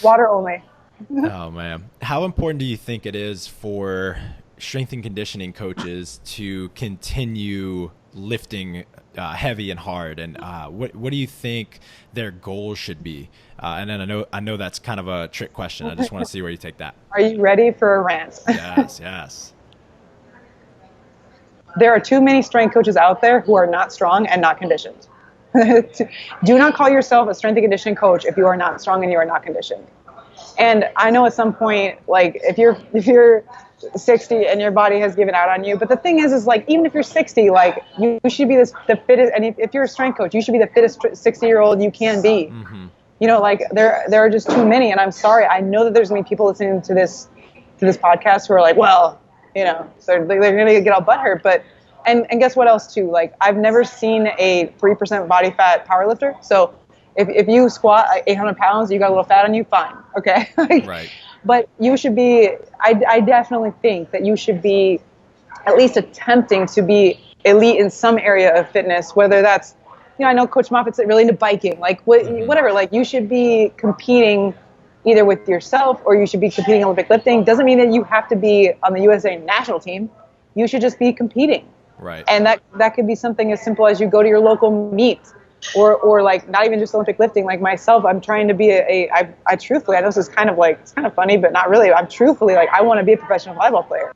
Water only. Oh man. How important do you think it is for strength and conditioning coaches to continue lifting heavy and hard, and what do you think their goals should be? And then I know that's kind of a trick question. I just want to see where you take that. Are you ready for a rant? Yes. There are too many strength coaches out there who are not strong and not conditioned. Do not call yourself a strength and conditioning coach if you are not strong and you are not conditioned. And I know at some point, like if you're 60 and your body has given out on you, but the thing is like even if you're 60, like you should be the fittest. And if you're a strength coach, you should be the fittest 60-year-old you can be. Mm-hmm. You know, like there are just too many. And I'm sorry, I know that there's gonna be people listening to this podcast who are like, well, you know, so they're gonna get all butthurt. But and guess what else too? Like I've never seen a 3% body fat powerlifter. So if you squat 800 pounds, you got a little fat on you, fine, okay. Right. But you should be. I definitely think that you should be at least attempting to be elite in some area of fitness. Whether that's, you know, I know Coach Moffitt's really into biking, like whatever. Like you should be competing either with yourself or you should be competing Olympic lifting. Doesn't mean that you have to be on the USA national team. You should just be competing. Right. And that could be something as simple as you go to your local meet, or like not even just Olympic lifting. Like myself, I'm trying to be I truthfully, I know this is kind of like, it's kind of funny, but not really. I'm truthfully like, I want to be a professional volleyball player.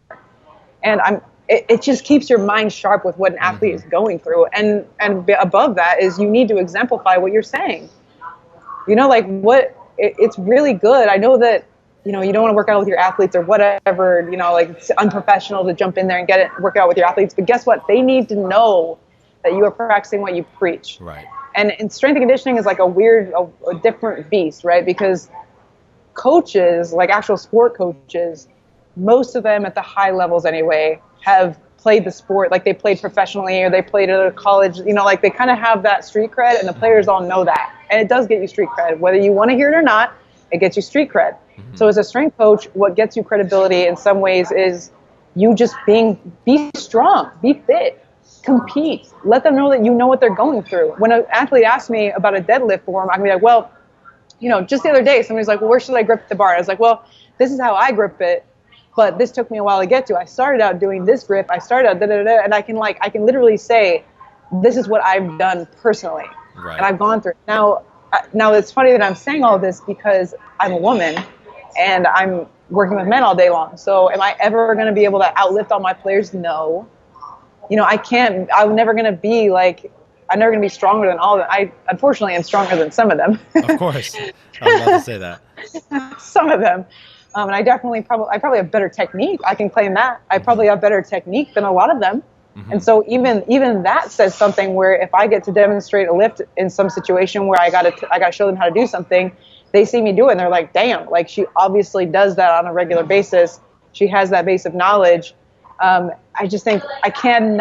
And it just keeps your mind sharp with what an athlete is going through. And above that is you need to exemplify what you're saying. You know, like it's really good. I know that, you know, you don't want to work out with your athletes or whatever, you know, like it's unprofessional to jump in there and work out with your athletes. But guess what? They need to know that you are practicing what you preach. Right. And strength and conditioning is like a different beast, right? Because coaches, like actual sport coaches, most of them at the high levels anyway, have played the sport, like they played professionally or they played at a college, you know, like they kind of have that street cred, and the players all know that. And it does get you street cred. Whether you want to hear it or not, it gets you street cred. Mm-hmm. So as a strength coach, what gets you credibility in some ways is you just be strong, be fit, compete. Let them know that you know what they're going through. When an athlete asks me about a deadlift form, I'm going to be like, well, you know, just the other day, somebody's like, well, where should I grip the bar? I was like, well, this is how I grip it, but this took me a while to get to. I started out doing this grip. I started out da-da-da, and I can literally say, this is what I've done personally. Right. And I've gone through it. Now it's funny that I'm saying all this because I'm a woman and I'm working with men all day long. So am I ever going to be able to outlift all my players? No. You know, I can't. I'm never going to be stronger than all of them. I unfortunately am stronger than some of them. Of course. I was about to say that. Some of them. And I probably have better technique. I can claim that. I probably have better technique than a lot of them. Mm-hmm. And so even that says something where if I get to demonstrate a lift in some situation where I got to show them how to do something, they see me do it and they're like, damn, like she obviously does that on a regular basis. She has that base of knowledge. I just think I can't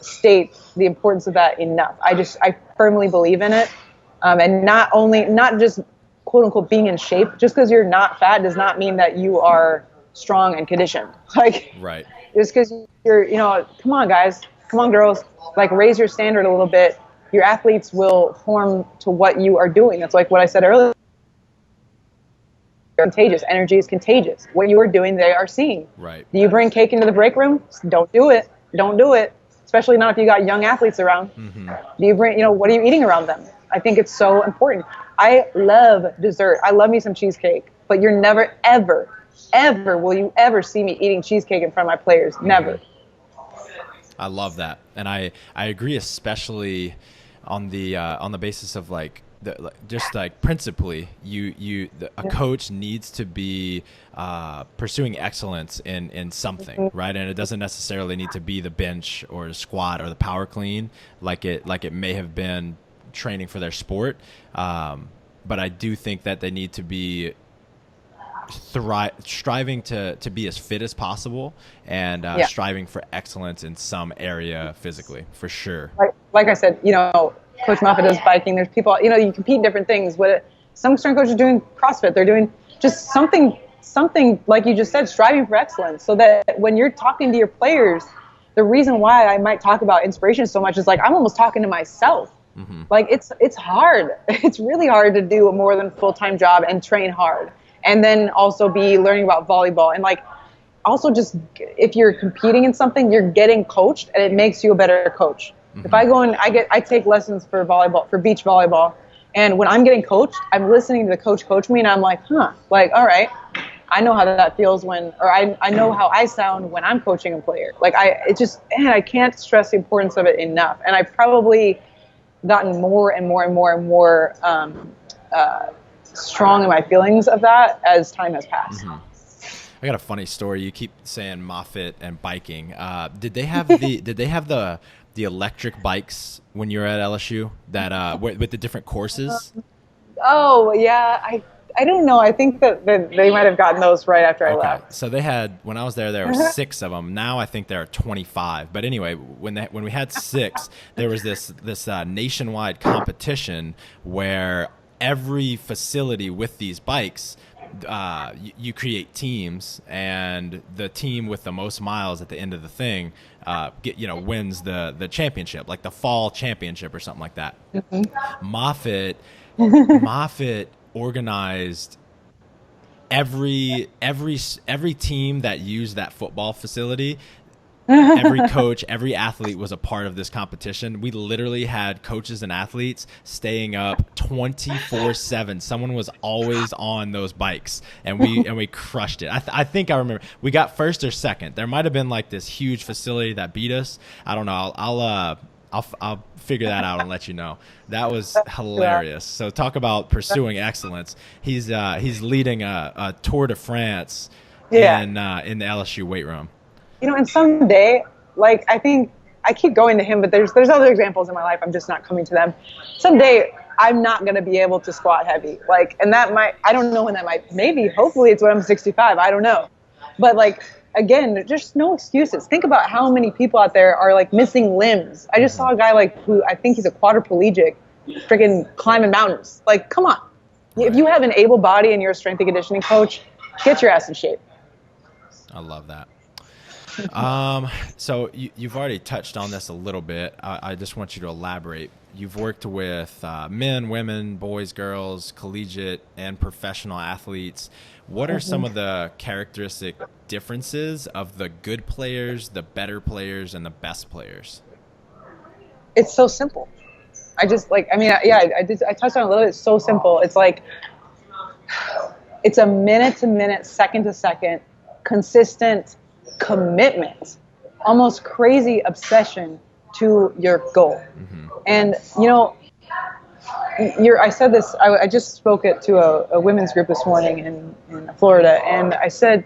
state the importance of that enough. I firmly believe in it. And not just quote unquote being in shape. Just because you're not fat does not mean that you are strong and conditioned. Like, right. Just because you're, you know, come on guys, come on girls, like raise your standard a little bit. Your athletes will form to what you are doing. That's like what I said earlier. Contagious. Energy is contagious. What you are doing, they are seeing. Right. Do you bring cake into the break room? Don't do it. Don't do it. Especially not if you got young athletes around. Mm-hmm. Do you bring, you know, what are you eating around them? I think it's so important. I love dessert. I love me some cheesecake, but you're never, ever will you ever see me eating cheesecake in front of my players. Never. I love that. And I agree, especially on the basis of like, just like principally, a coach needs to be pursuing excellence in something, right? And it doesn't necessarily need to be the bench or the squat or the power clean, like it may have been training for their sport. But I do think that they need to be striving to be as fit as possible and striving for excellence in some area physically, for sure. Like I said, you know, Coach Moffitt does biking. There's people, you know, you compete in different things. Some strength coaches are doing CrossFit. They're doing just something like you just said, striving for excellence. So that when you're talking to your players, the reason why I might talk about inspiration so much is like I'm almost talking to myself. Mm-hmm. Like it's hard. It's really hard to do a more than full-time job and train hard, and then also be learning about volleyball. And like also just, if you're competing in something, you're getting coached and it makes you a better coach. Mm-hmm. If I go and I take lessons for volleyball, for beach volleyball, and when I'm getting coached, I'm listening to the coach me, and I'm like, like, all right, I know how that feels I know how I sound when I'm coaching a player. Like I can't stress the importance of it enough. And I've probably gotten more and more and more and more strong in my feelings of that as time has passed. Mm-hmm. I got a funny story. You keep saying Moffitt and biking. Did they have the electric bikes when you were at LSU that with the different courses? Oh yeah, I don't know. I think that they might have gotten those right after I left. So they had, when I was there were 6 of them. Now I think there are 25. But anyway, when we had 6, there was this nationwide competition where every facility with these bikes, you create teams, and the team with the most miles at the end of the thing wins the championship, like the fall championship or something like that. Mm-hmm. Moffitt organized every team that used that football facility. Every coach, every athlete was a part of this competition. We literally had coaches and athletes staying up 24/7. Someone was always on those bikes, and we crushed it. I think I remember we got first or second. There might have been like this huge facility that beat us. I don't know. I'll figure that out and let you know. That was hilarious. So talk about pursuing excellence. He's leading a Tour de France in the LSU weight room. And someday, like, I think I keep going to him, but there's other examples in my life. I'm just not coming to them. Someday I'm not going to be able to squat heavy. Like, and that might, I don't know when that might, maybe, hopefully it's when I'm 65. I don't know. But like, again, just no excuses. Think about how many people out there are like missing limbs. I just saw a guy who I think he's a quadriplegic, freaking climbing mountains. Like, come on. If you have an able body and you're a strength and conditioning coach, get your ass in shape. I love that. So you've already touched on this a little bit. I just want you to elaborate. You've worked with men, women, boys, girls, collegiate and professional athletes. What are some of the characteristic differences of the good players, the better players, and the best players? It's so simple. I touched on it a little bit. It's so simple. It's like, it's a minute to minute, second to second, consistent commitment, almost crazy obsession to your goal. Mm-hmm. And I said this, I just spoke it to a women's group this morning in Florida, and I said,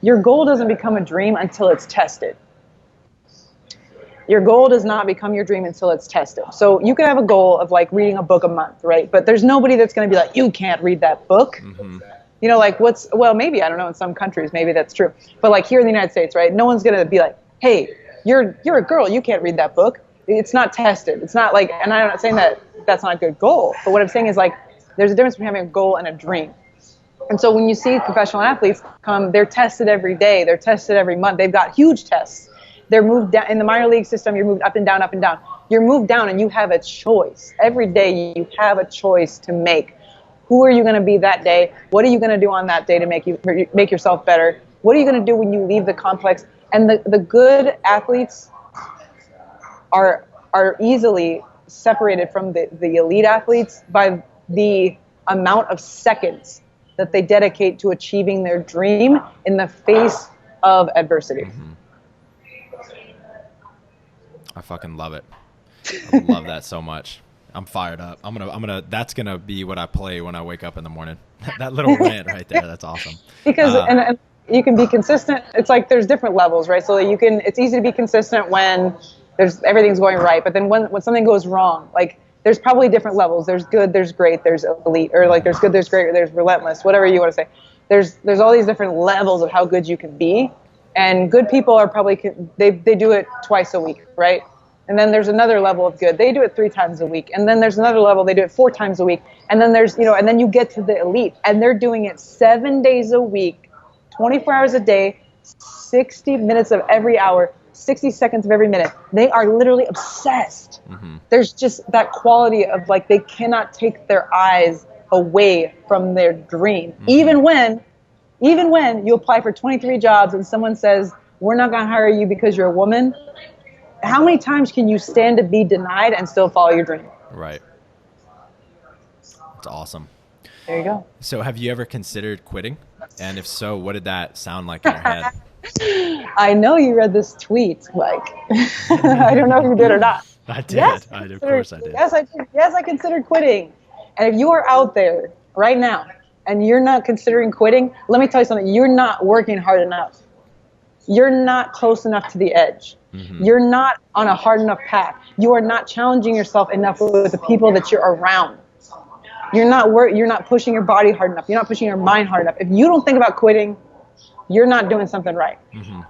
your goal doesn't become a dream until it's tested. Your goal does not become your dream until it's tested. So you can have a goal of like reading a book a month, right? But there's nobody that's going to be like, you can't read that book. Mm-hmm. Maybe, I don't know, in some countries, maybe that's true. But like here in the United States, right? No one's going to be like, hey, you're a girl, you can't read that book. It's not tested. It's not like, and I'm not saying that that's not a good goal. But what I'm saying is like, there's a difference between having a goal and a dream. And so when you see professional athletes come, they're tested every day. They're tested every month. They've got huge tests. They're moved down in the minor league system. You're moved up and down, up and down. You're moved down and you have a choice. Every day you have a choice to make. Who are you going to be that day? What are you going to do on that day to make yourself better? What are you going to do when you leave the complex? And the good athletes are easily separated from the elite athletes by the amount of seconds that they dedicate to achieving their dream in the face of adversity. Mm-hmm. I fucking love it. I love that so much. I'm fired up. I'm gonna. That's gonna be what I play when I wake up in the morning. That little rant right there. That's awesome. Because and you can be consistent. It's like there's different levels, right? So you can. It's easy to be consistent when everything's going right. But then when something goes wrong, like there's probably different levels. There's good. There's great. There's elite. Or like there's good. There's great. Or there's relentless. Whatever you want to say. There's all these different levels of how good you can be. And good people are probably they do it twice a week, right? And then there's another level of good. They do it 3 times a week. And then there's another level. They do it 4 times a week. And then and then you get to the elite. And they're doing it 7 days a week, 24 hours a day, 60 minutes of every hour, 60 seconds of every minute. They are literally obsessed. Mm-hmm. There's just that quality of like they cannot take their eyes away from their dream, even when Even when you apply for 23 jobs and someone says, we're not going to hire you because you're a woman, how many times can you stand to be denied and still follow your dream? Right. That's awesome. There you go. So have you ever considered quitting? And if so, what did that sound like in your head? I know you read this tweet. Like, I don't know if you did or not. I did. Yes, of course I did. Yes, I did. Yes, I considered quitting. And if you are out there right now and you're not considering quitting, let me tell you something. You're not working hard enough. You're not close enough to the edge. Mm-hmm. You're not on a hard enough path. You are not challenging yourself enough with the people that you're around. You're not pushing your body hard enough. You're not pushing your mind hard enough. If you don't think about quitting, you're not doing something right. Mm-hmm.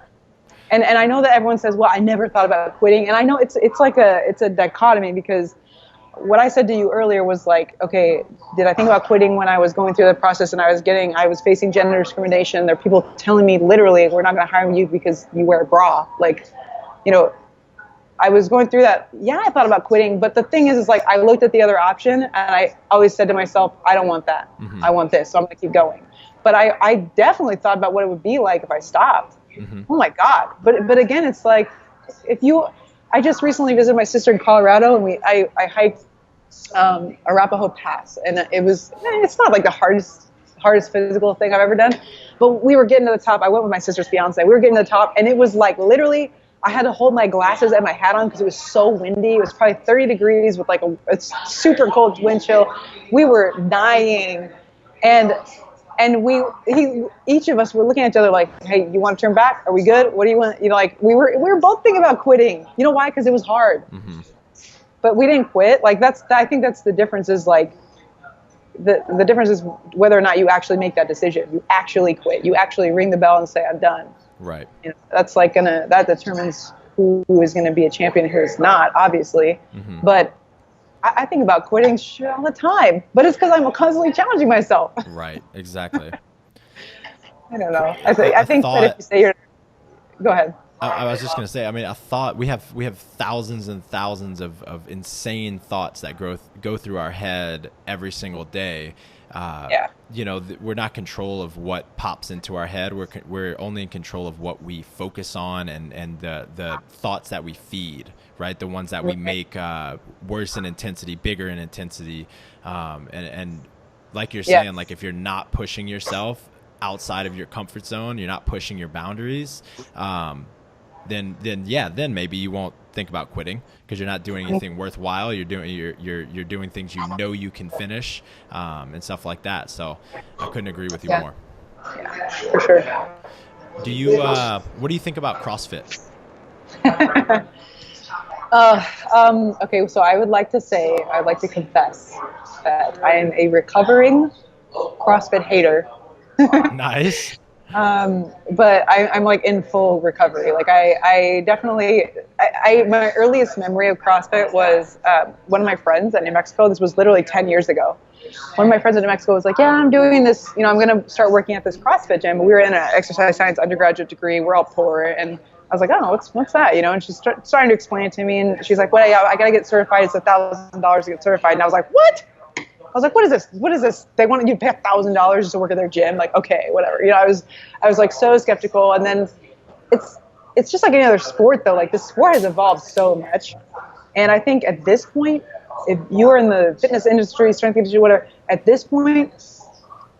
And I know that everyone says, well, I never thought about quitting. And I know it's a dichotomy, because what I said to you earlier was like, okay, did I think about quitting when I was going through the process and I was facing gender discrimination? There are people telling me literally, we're not going to hire you because you wear a bra. Like, you know, I was going through that. Yeah, I thought about quitting. But the thing is like, I looked at the other option and I always said to myself, I don't want that. Mm-hmm. I want this. So I'm going to keep going. But I definitely thought about what it would be like if I stopped. Mm-hmm. Oh my God. But again, it's like, I just recently visited my sister in Colorado, and I hiked Arapahoe Pass, and it's not like the hardest physical thing I've ever done, but we were getting to the top. I went with my sister's fiance. We were getting to the top, and it was like literally I had to hold my glasses and my hat on because it was so windy. It was probably 30 degrees with like a super cold wind chill. We were dying, and each of us were looking at each other like, hey, you want to turn back? Are we good? What do you want? You know, like we were both thinking about quitting. You know why? Because it was hard. Mm-hmm. But we didn't quit. Like I think that's the difference, is like the difference is whether or not you actually make that decision. You actually quit. You actually ring the bell and say, I'm done. Right. You know, that determines who is going to be a champion and who's not, obviously. Mm-hmm. But I think about quitting shit all the time, but it's because I'm constantly challenging myself. Right. Exactly. I don't know. I think that if you say go ahead. I was just going to say, I mean, a thought, we have thousands and thousands of insane thoughts that go through our head every single day. You know, we're not in control of what pops into our head. We're only in control of what we focus on and the thoughts that we feed, right? The ones that we make worse in intensity, bigger in intensity. And like you're saying, like if you're not pushing yourself outside of your comfort zone, you're not pushing your boundaries, then maybe you won't think about quitting because you're not doing anything worthwhile. You're doing things you can finish, and stuff like that. So I couldn't agree with you more. Yeah, for sure. Do you what do you think about CrossFit? Okay, so I'd like to confess that I am a recovering CrossFit hater. Nice. But I'm like in full recovery. Like I definitely, my earliest memory of CrossFit was one of my friends in New Mexico. This was literally 10 years ago. One of my friends in New Mexico was like, yeah, I'm doing this, you know, I'm going to start working at this CrossFit gym. We were in an exercise science undergraduate degree. We're all poor. And I was like, oh, what's that? You know, and she's starting to explain it to me. And she's like, well, yeah, I got to get certified. It's $1,000 to get certified. And I was like, what? I was like, what is this? What is this? They want you to pay $1,000 just to work at their gym. Like, okay, whatever. You know, I was like so skeptical. And then it's just like any other sport though. Like the sport has evolved so much. And I think at this point, if you're in the fitness industry, strength industry, whatever, at this point,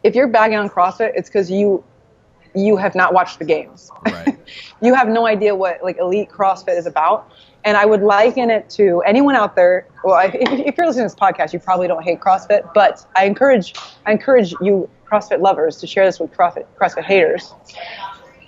if you're bagging on CrossFit, it's because you have not watched the games. Right. You have no idea what like elite CrossFit is about. And I would liken it to anyone out there. Well, if you're listening to this podcast, you probably don't hate CrossFit, but I encourage you CrossFit lovers to share this with CrossFit haters.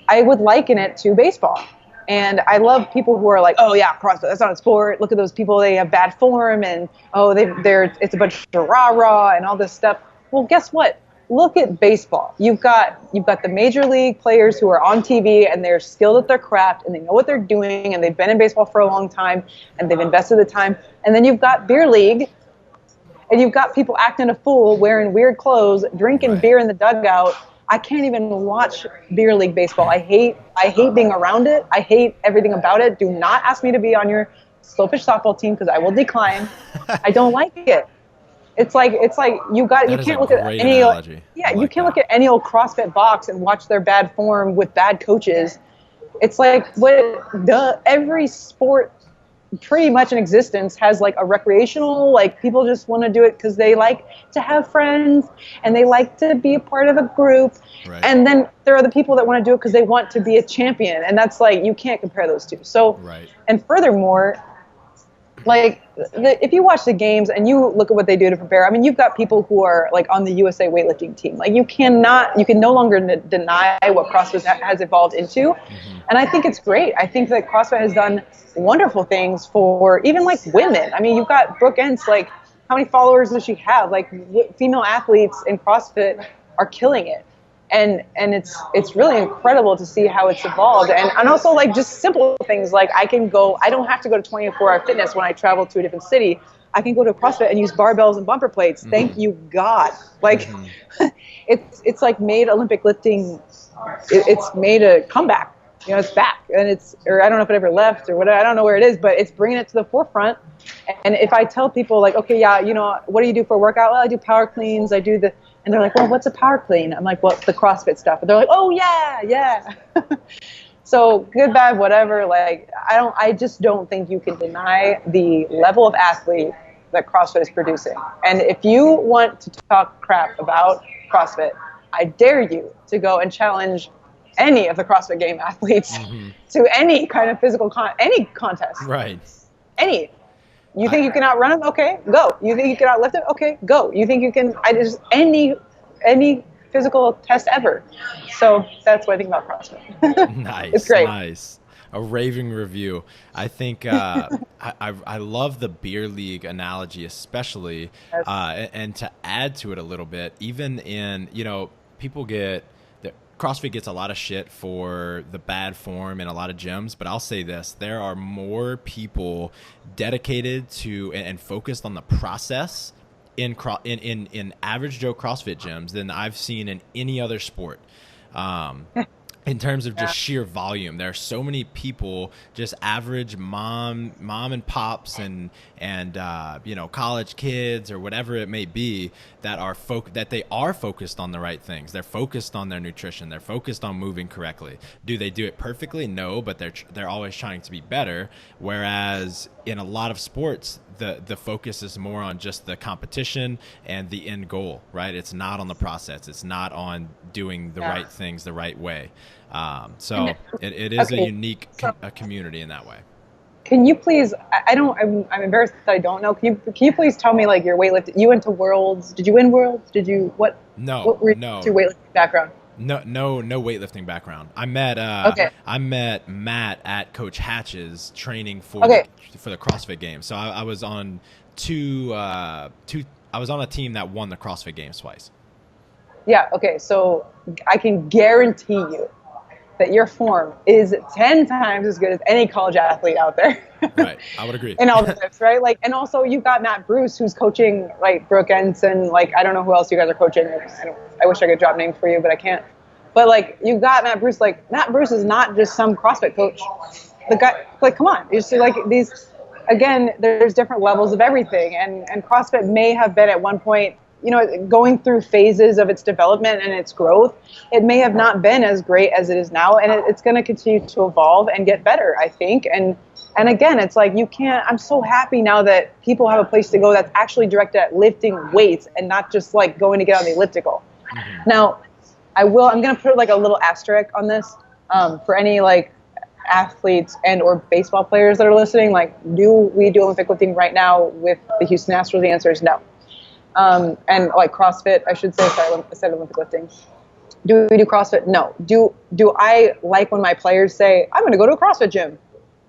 I would liken it to baseball. And I love people who are like, oh yeah, CrossFit, that's not a sport. Look at those people, they have bad form, and it's a bunch of rah-rah and all this stuff. Well, guess what? Look at baseball. You've got the major league players who are on TV and they're skilled at their craft and they know what they're doing and they've been in baseball for a long time and they've invested the time. And then you've got beer league and you've got people acting a fool, wearing weird clothes, drinking beer in the dugout. I can't even watch beer league baseball. I hate being around it. I hate everything about it. Do not ask me to be on your slow pitch softball team because I will decline. I don't like it. It's like you can't look at any analogy. you can't look at any old CrossFit box and watch their bad form with bad coaches. It's like every sport pretty much in existence has like a recreational, like people just want to do it because they like to have friends and they like to be a part of a group. Right. And then there are the people that want to do it because they want to be a champion, and that's like, you can't compare those two. So right. And furthermore, like if you watch the games and you look at what they do to prepare, I mean, you've got people who are like on the USA weightlifting team. Like you can no longer deny what CrossFit has evolved into. Mm-hmm. And I think it's great. I think that CrossFit has done wonderful things for even like women. I mean, you've got Brooke Ence, like how many followers does she have? Like female athletes in CrossFit are killing it. And it's really incredible to see how it's evolved. And also like just simple things like I don't have to go to 24-hour fitness when I travel to a different city. I can go to CrossFit and use barbells and bumper plates. Mm-hmm. Thank you, God. Like mm-hmm. it's like made Olympic lifting, it's made a comeback. You know, it's back, and or I don't know if it ever left or whatever. I don't know where it is, but it's bringing it to the forefront. And if I tell people like, okay, yeah, you know, what do you do for a workout? Well, I do power cleans. And they're like, well, what's a power clean? I'm like, well, it's the CrossFit stuff. And they're like, oh yeah. So good, bad, whatever. Like, I just don't think you can deny the level of athlete that CrossFit is producing. And if you want to talk crap about CrossFit, I dare you to go and challenge any of the CrossFit Game athletes mm-hmm. to any kind of physical any contest. Right. Any. You think you can outrun them? Okay, go. You think you can outlift them? Okay, go. You think you can? Any physical test ever. So that's what I think about CrossFit. Nice. It's great. Nice. A raving review. I think I love the beer league analogy, especially, yes. And to add to it a little bit, even in, you know, CrossFit gets a lot of shit for the bad form in a lot of gyms, but I'll say this: there are more people dedicated to and focused on the process in average Joe CrossFit gyms than I've seen in any other sport. In terms of just sheer volume, there are so many people, just average mom and pops and you know, college kids or whatever it may be, that are focused on the right things. They're focused on their nutrition. They're focused on moving correctly. Do they do it perfectly? No, but they're always trying to be better. Whereas in a lot of sports, the focus is more on just the competition and the end goal, right? It's not on the process. It's not on doing the right things the right way. So it is a unique community in that way. Can you please, I'm embarrassed that I don't know. Can you please tell me, like, your weightlifting? You went to Worlds. Did you win Worlds? Did you, what? No, what were your weightlifting background? No weightlifting background. I met Matt at Coach Hatch's training for the CrossFit Games. So I was on I was on a team that won the CrossFit Games twice. Yeah. Okay. So I can guarantee you that your form is 10 times as good as any college athlete out there. Right. I would agree. In all the tips, right? Like, and also you've got Matt Bruce, who's coaching, like, Brooke Ence, and like, I don't know who else you guys are coaching. I wish I could drop names for you, but I can't. But like, you've got Matt Bruce. Like, Matt Bruce is not just some CrossFit coach. The guy, like, come on. You see, like, these, again, there's different levels of everything. And CrossFit may have been at one point, you know, going through phases of its development and its growth. It may have not been as great as it is now, and it's going to continue to evolve and get better, I think. And again, it's like, you can't, I'm so happy now that people have a place to go that's actually directed at lifting weights and not just like going to get on the elliptical. Mm-hmm. Now, I'm going to put like a little asterisk on this for any like athletes and or baseball players that are listening. Like, do we do Olympic lifting right now with the Houston Astros? The answer is no. And like CrossFit, I should say, sorry, I said Olympic lifting. Do we do CrossFit? No. Do I like when my players say, I'm going to go to a CrossFit gym?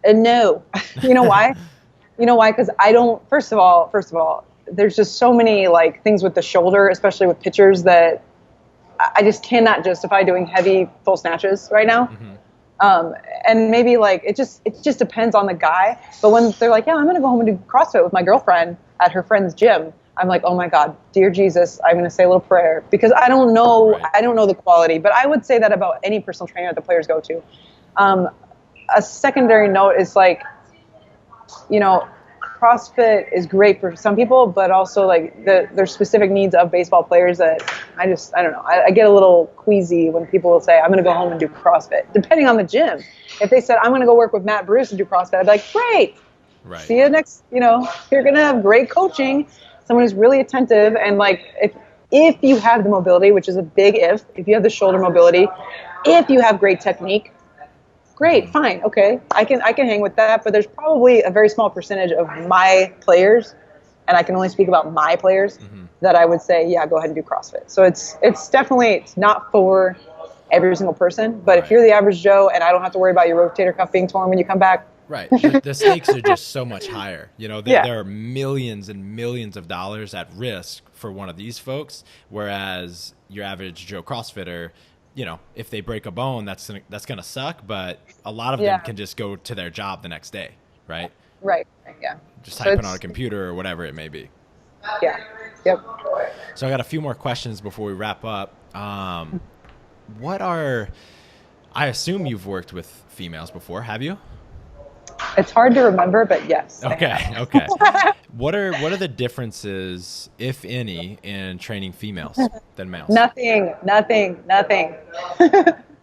No. You know why? You know why? Because I don't, first of all, there's just so many like things with the shoulder, especially with pitchers, that I just cannot justify doing heavy full snatches right now. Mm-hmm. And maybe like, it just depends on the guy. But when they're like, yeah, I'm going to go home and do CrossFit with my girlfriend at her friend's gym, I'm like, oh my God, dear Jesus, I'm going to say a little prayer, because I don't know, right. I don't know the quality, but I would say that about any personal trainer that the players go to. A secondary note is like, you know, CrossFit is great for some people, but also like there's specific needs of baseball players that I don't know. I get a little queasy when people will say, I'm going to go home and do CrossFit, depending on the gym. If they said, I'm going to go work with Matt Bruce and do CrossFit, I'd be like, great. Right. See you next, you're going to have great coaching, someone who's really attentive. And like, if you have the mobility, which is a big if you have the shoulder mobility, if you have great technique, great, fine, okay, I can hang with that. But there's probably a very small percentage of my players, and I can only speak about my players, that I would say, yeah, go ahead and do CrossFit. So it's not for every single person, but if you're the average Joe and I don't have to worry about your rotator cuff being torn when you come back. Right. The stakes are just so much higher. There are millions and millions of dollars at risk for one of these folks, whereas your average Joe CrossFitter, if they break a bone, that's gonna suck, but a lot of them can just go to their job the next day, right? Right. Yeah. Just typing on a computer or whatever it may be. Yeah. Yep. So I got a few more questions before we wrap up. I assume you've worked with females before, have you? It's hard to remember, but yes. Okay. What are the differences, if any, in training females than males? Nothing.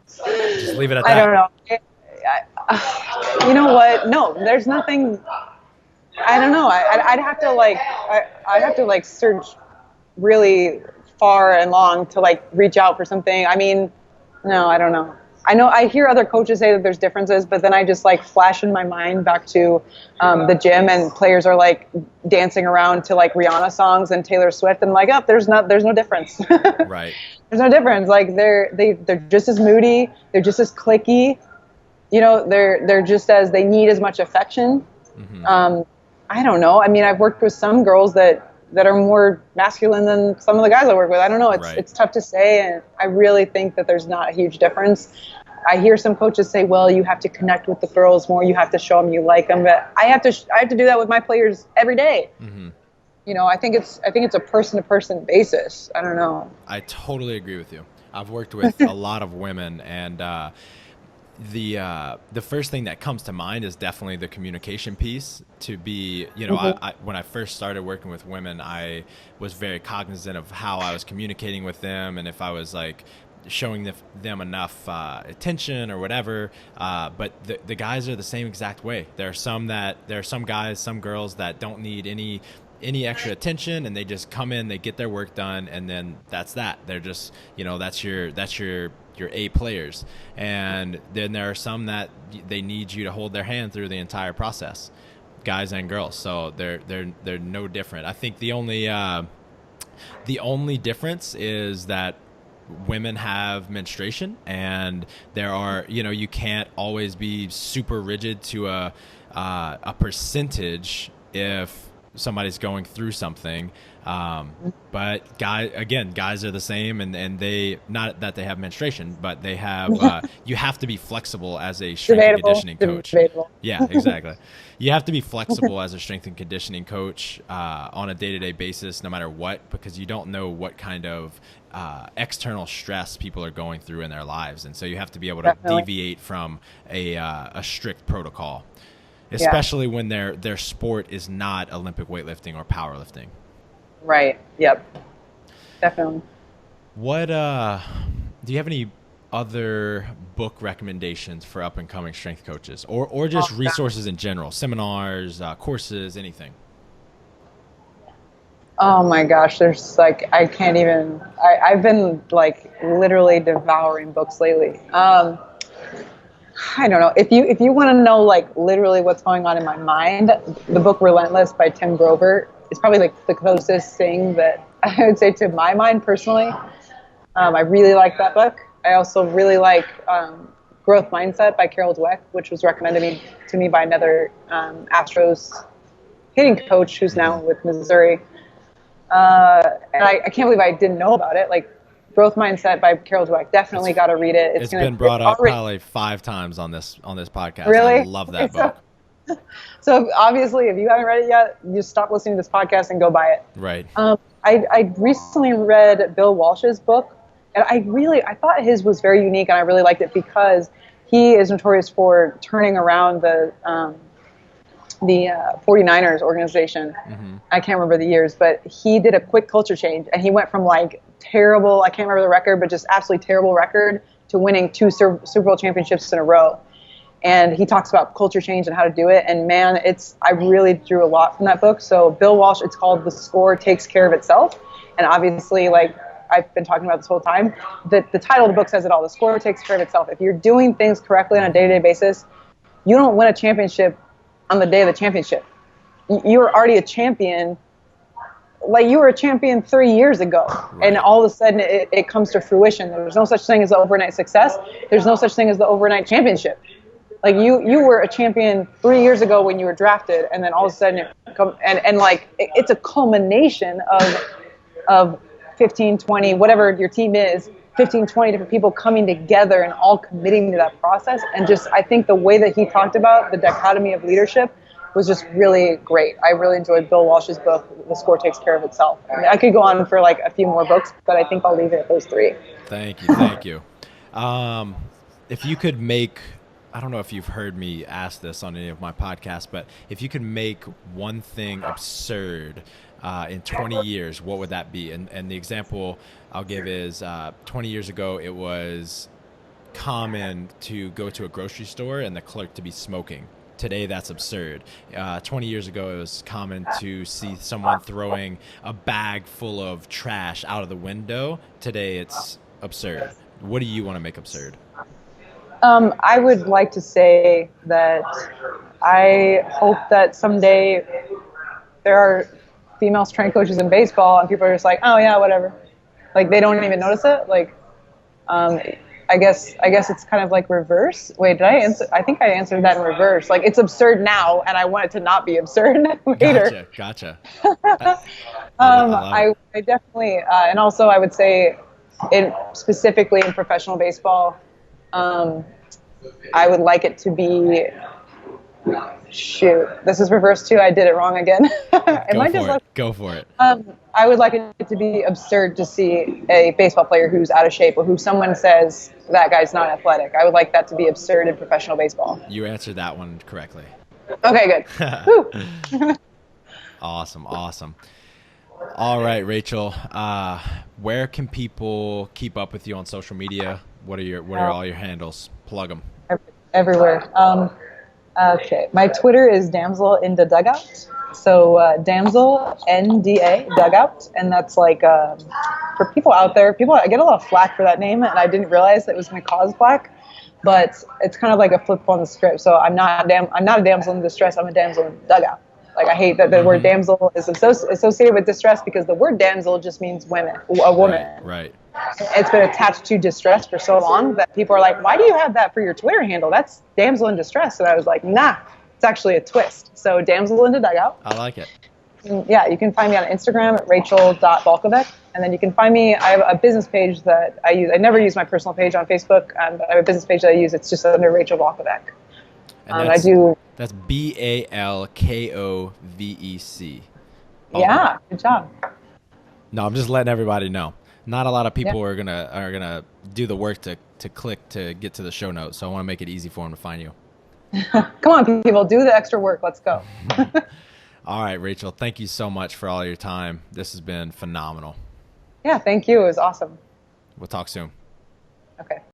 Just leave it at that. I don't know. You know what? No, there's nothing. I don't know. I'd have to search really far and long to reach out for something. I mean, no, I don't know. I know I hear other coaches say that there's differences, but then I just flash in my mind back to the gym, and players are dancing around to Rihanna songs and Taylor Swift, and there's no difference. Right. There's no difference. They're just as moody. They're just as cliquey. They're just as, they need as much affection. I don't know. I mean, I've worked with some girls that are more masculine than some of the guys I work with. I don't know. It's tough to say, and I really think that there's not a huge difference. I hear some coaches say, well, you have to connect with the girls more. You have to show them you like them. But I have to do that with my players every day. I think it's a person-to-person basis. I don't know. I totally agree with you. I've worked with a lot of women, and the first thing that comes to mind is definitely the communication piece. To be, I when I first started working with women, I was very cognizant of how I was communicating with them, and if I was showing them enough attention or whatever. But the guys are the same exact way. There are some guys, some girls that don't need any extra attention, and they just come in, they get their work done, and then that's that. They're just, that's your A players. And then there are some that they need you to hold their hand through the entire process, guys and girls. So they're no different. I think the only difference is that women have menstruation, and there are, you can't always be super rigid to a percentage if somebody's going through something. But guys are the same, and they, not that they have menstruation, but they have, you have to be flexible as a strength and conditioning coach. Yeah, exactly. You have to be flexible as a strength and conditioning coach on a day-to-day basis, no matter what, because you don't know what kind of external stress people are going through in their lives. And so you have to be able to deviate from a strict protocol, especially when their sport is not Olympic weightlifting or powerlifting. Right. Yep. Definitely. What do you have any other book recommendations for up and coming strength coaches, or just resources in general, seminars, courses, anything? Oh my gosh, there's I can't even, I've been literally devouring books lately. I don't know. If you want to know literally what's going on in my mind, the book Relentless by Tim Grover is probably the closest thing that I would say to my mind personally. I really like that book. I also really like Growth Mindset by Carol Dweck, which was recommended to me by another Astros hitting coach who's now with Missouri. And I can't believe I didn't know about it. Growth Mindset by Carol Dweck. Definitely got to read it. It's been brought up probably 5 times on this podcast. Really? I love that book. So obviously, if you haven't read it yet, you stop listening to this podcast and go buy it. Right. I recently read Bill Walsh's book, and I thought his was very unique, and I really liked it because he is notorious for turning around the the 49ers organization. I can't remember the years, but he did a quick culture change, and he went from like terrible, I can't remember the record, but just absolutely terrible record, to winning 2 Super Bowl championships in a row. And he talks about culture change and how to do it. And man, I really drew a lot from that book. So Bill Walsh, it's called The Score Takes Care of Itself. And obviously, like I've been talking about this whole time, the title of the book says it all. The score takes care of itself. If you're doing things correctly on a day-to-day basis, you don't win a championship on the day of the championship. You're already a champion. Like you were a champion 3 years ago, and all of a sudden it comes to fruition. There's no such thing as the overnight success. There's no such thing as the overnight championship. Like you were a champion 3 years ago when you were drafted, and then all of a sudden it's a culmination of 15, 20, whatever your team is, 15, 20 different people coming together and all committing to that process. And just, I think the way that he talked about the dichotomy of leadership was just really great. I really enjoyed Bill Walsh's book, The Score Takes Care of Itself. I mean, I could go on for like a few more books, but I think I'll leave it at those 3. Thank you. If you could make, I don't know if you've heard me ask this on any of my podcasts, but if you could make one thing absurd in 20 years, what would that be? And the example I'll give is 20 years ago, it was common to go to a grocery store and the clerk to be smoking. Today, that's absurd. 20 years ago, it was common to see someone throwing a bag full of trash out of the window. Today, it's absurd. What do you want to make absurd? I would like to say that I hope that someday there are female strength coaches in baseball and people are just like, oh yeah, whatever. Like they don't even notice it. Like, I guess it's kind of like reverse. Wait, did I answer? I think I answered that in reverse. Like it's absurd now, and I want it to not be absurd later. Gotcha. I definitely, and also I would say, specifically in professional baseball, I would like it to be. Shoot, this is reverse too. I did it wrong again. Go for it. I would like it to be absurd to see a baseball player who's out of shape or who someone says that guy's not athletic. I would like that to be absurd in professional baseball. You answered that one correctly. Okay, good. Awesome. All right, Rachel. Where can people keep up with you on social media? What are all your handles? Plug them. Everywhere. Okay, my Twitter is Damsel in the Dugout. So Damsel NDA Dugout, and that's like for people out there. I get a lot of flack for that name, and I didn't realize that it was going to cause flack. But it's kind of like a flip on the script. So I'm not a damsel in distress. I'm a damsel in the dugout. Like I hate that the word damsel is associated with distress because the word damsel just means a woman. Right. It's been attached to distress for so long that people are like, why do you have that for your Twitter handle? That's damsel in distress. And I was like, nah, it's actually a twist. So damsel in the dugout. I like it. Yeah, you can find me on Instagram at rachel.balkovec. And then you can find me, I have a business page that I use. I never use my personal page on Facebook. But I have a business page that I use. It's just under Rachel Balkovec. That's BALKOVEC. Yeah, good job. No, I'm just letting everybody know. Not a lot of people are gonna do the work to click to get to the show notes, so I want to make it easy for them to find you. Come on, people, do the extra work. Let's go. All right, Rachel, thank you so much for all your time. This has been phenomenal. Yeah, thank you. It was awesome. We'll talk soon. Okay.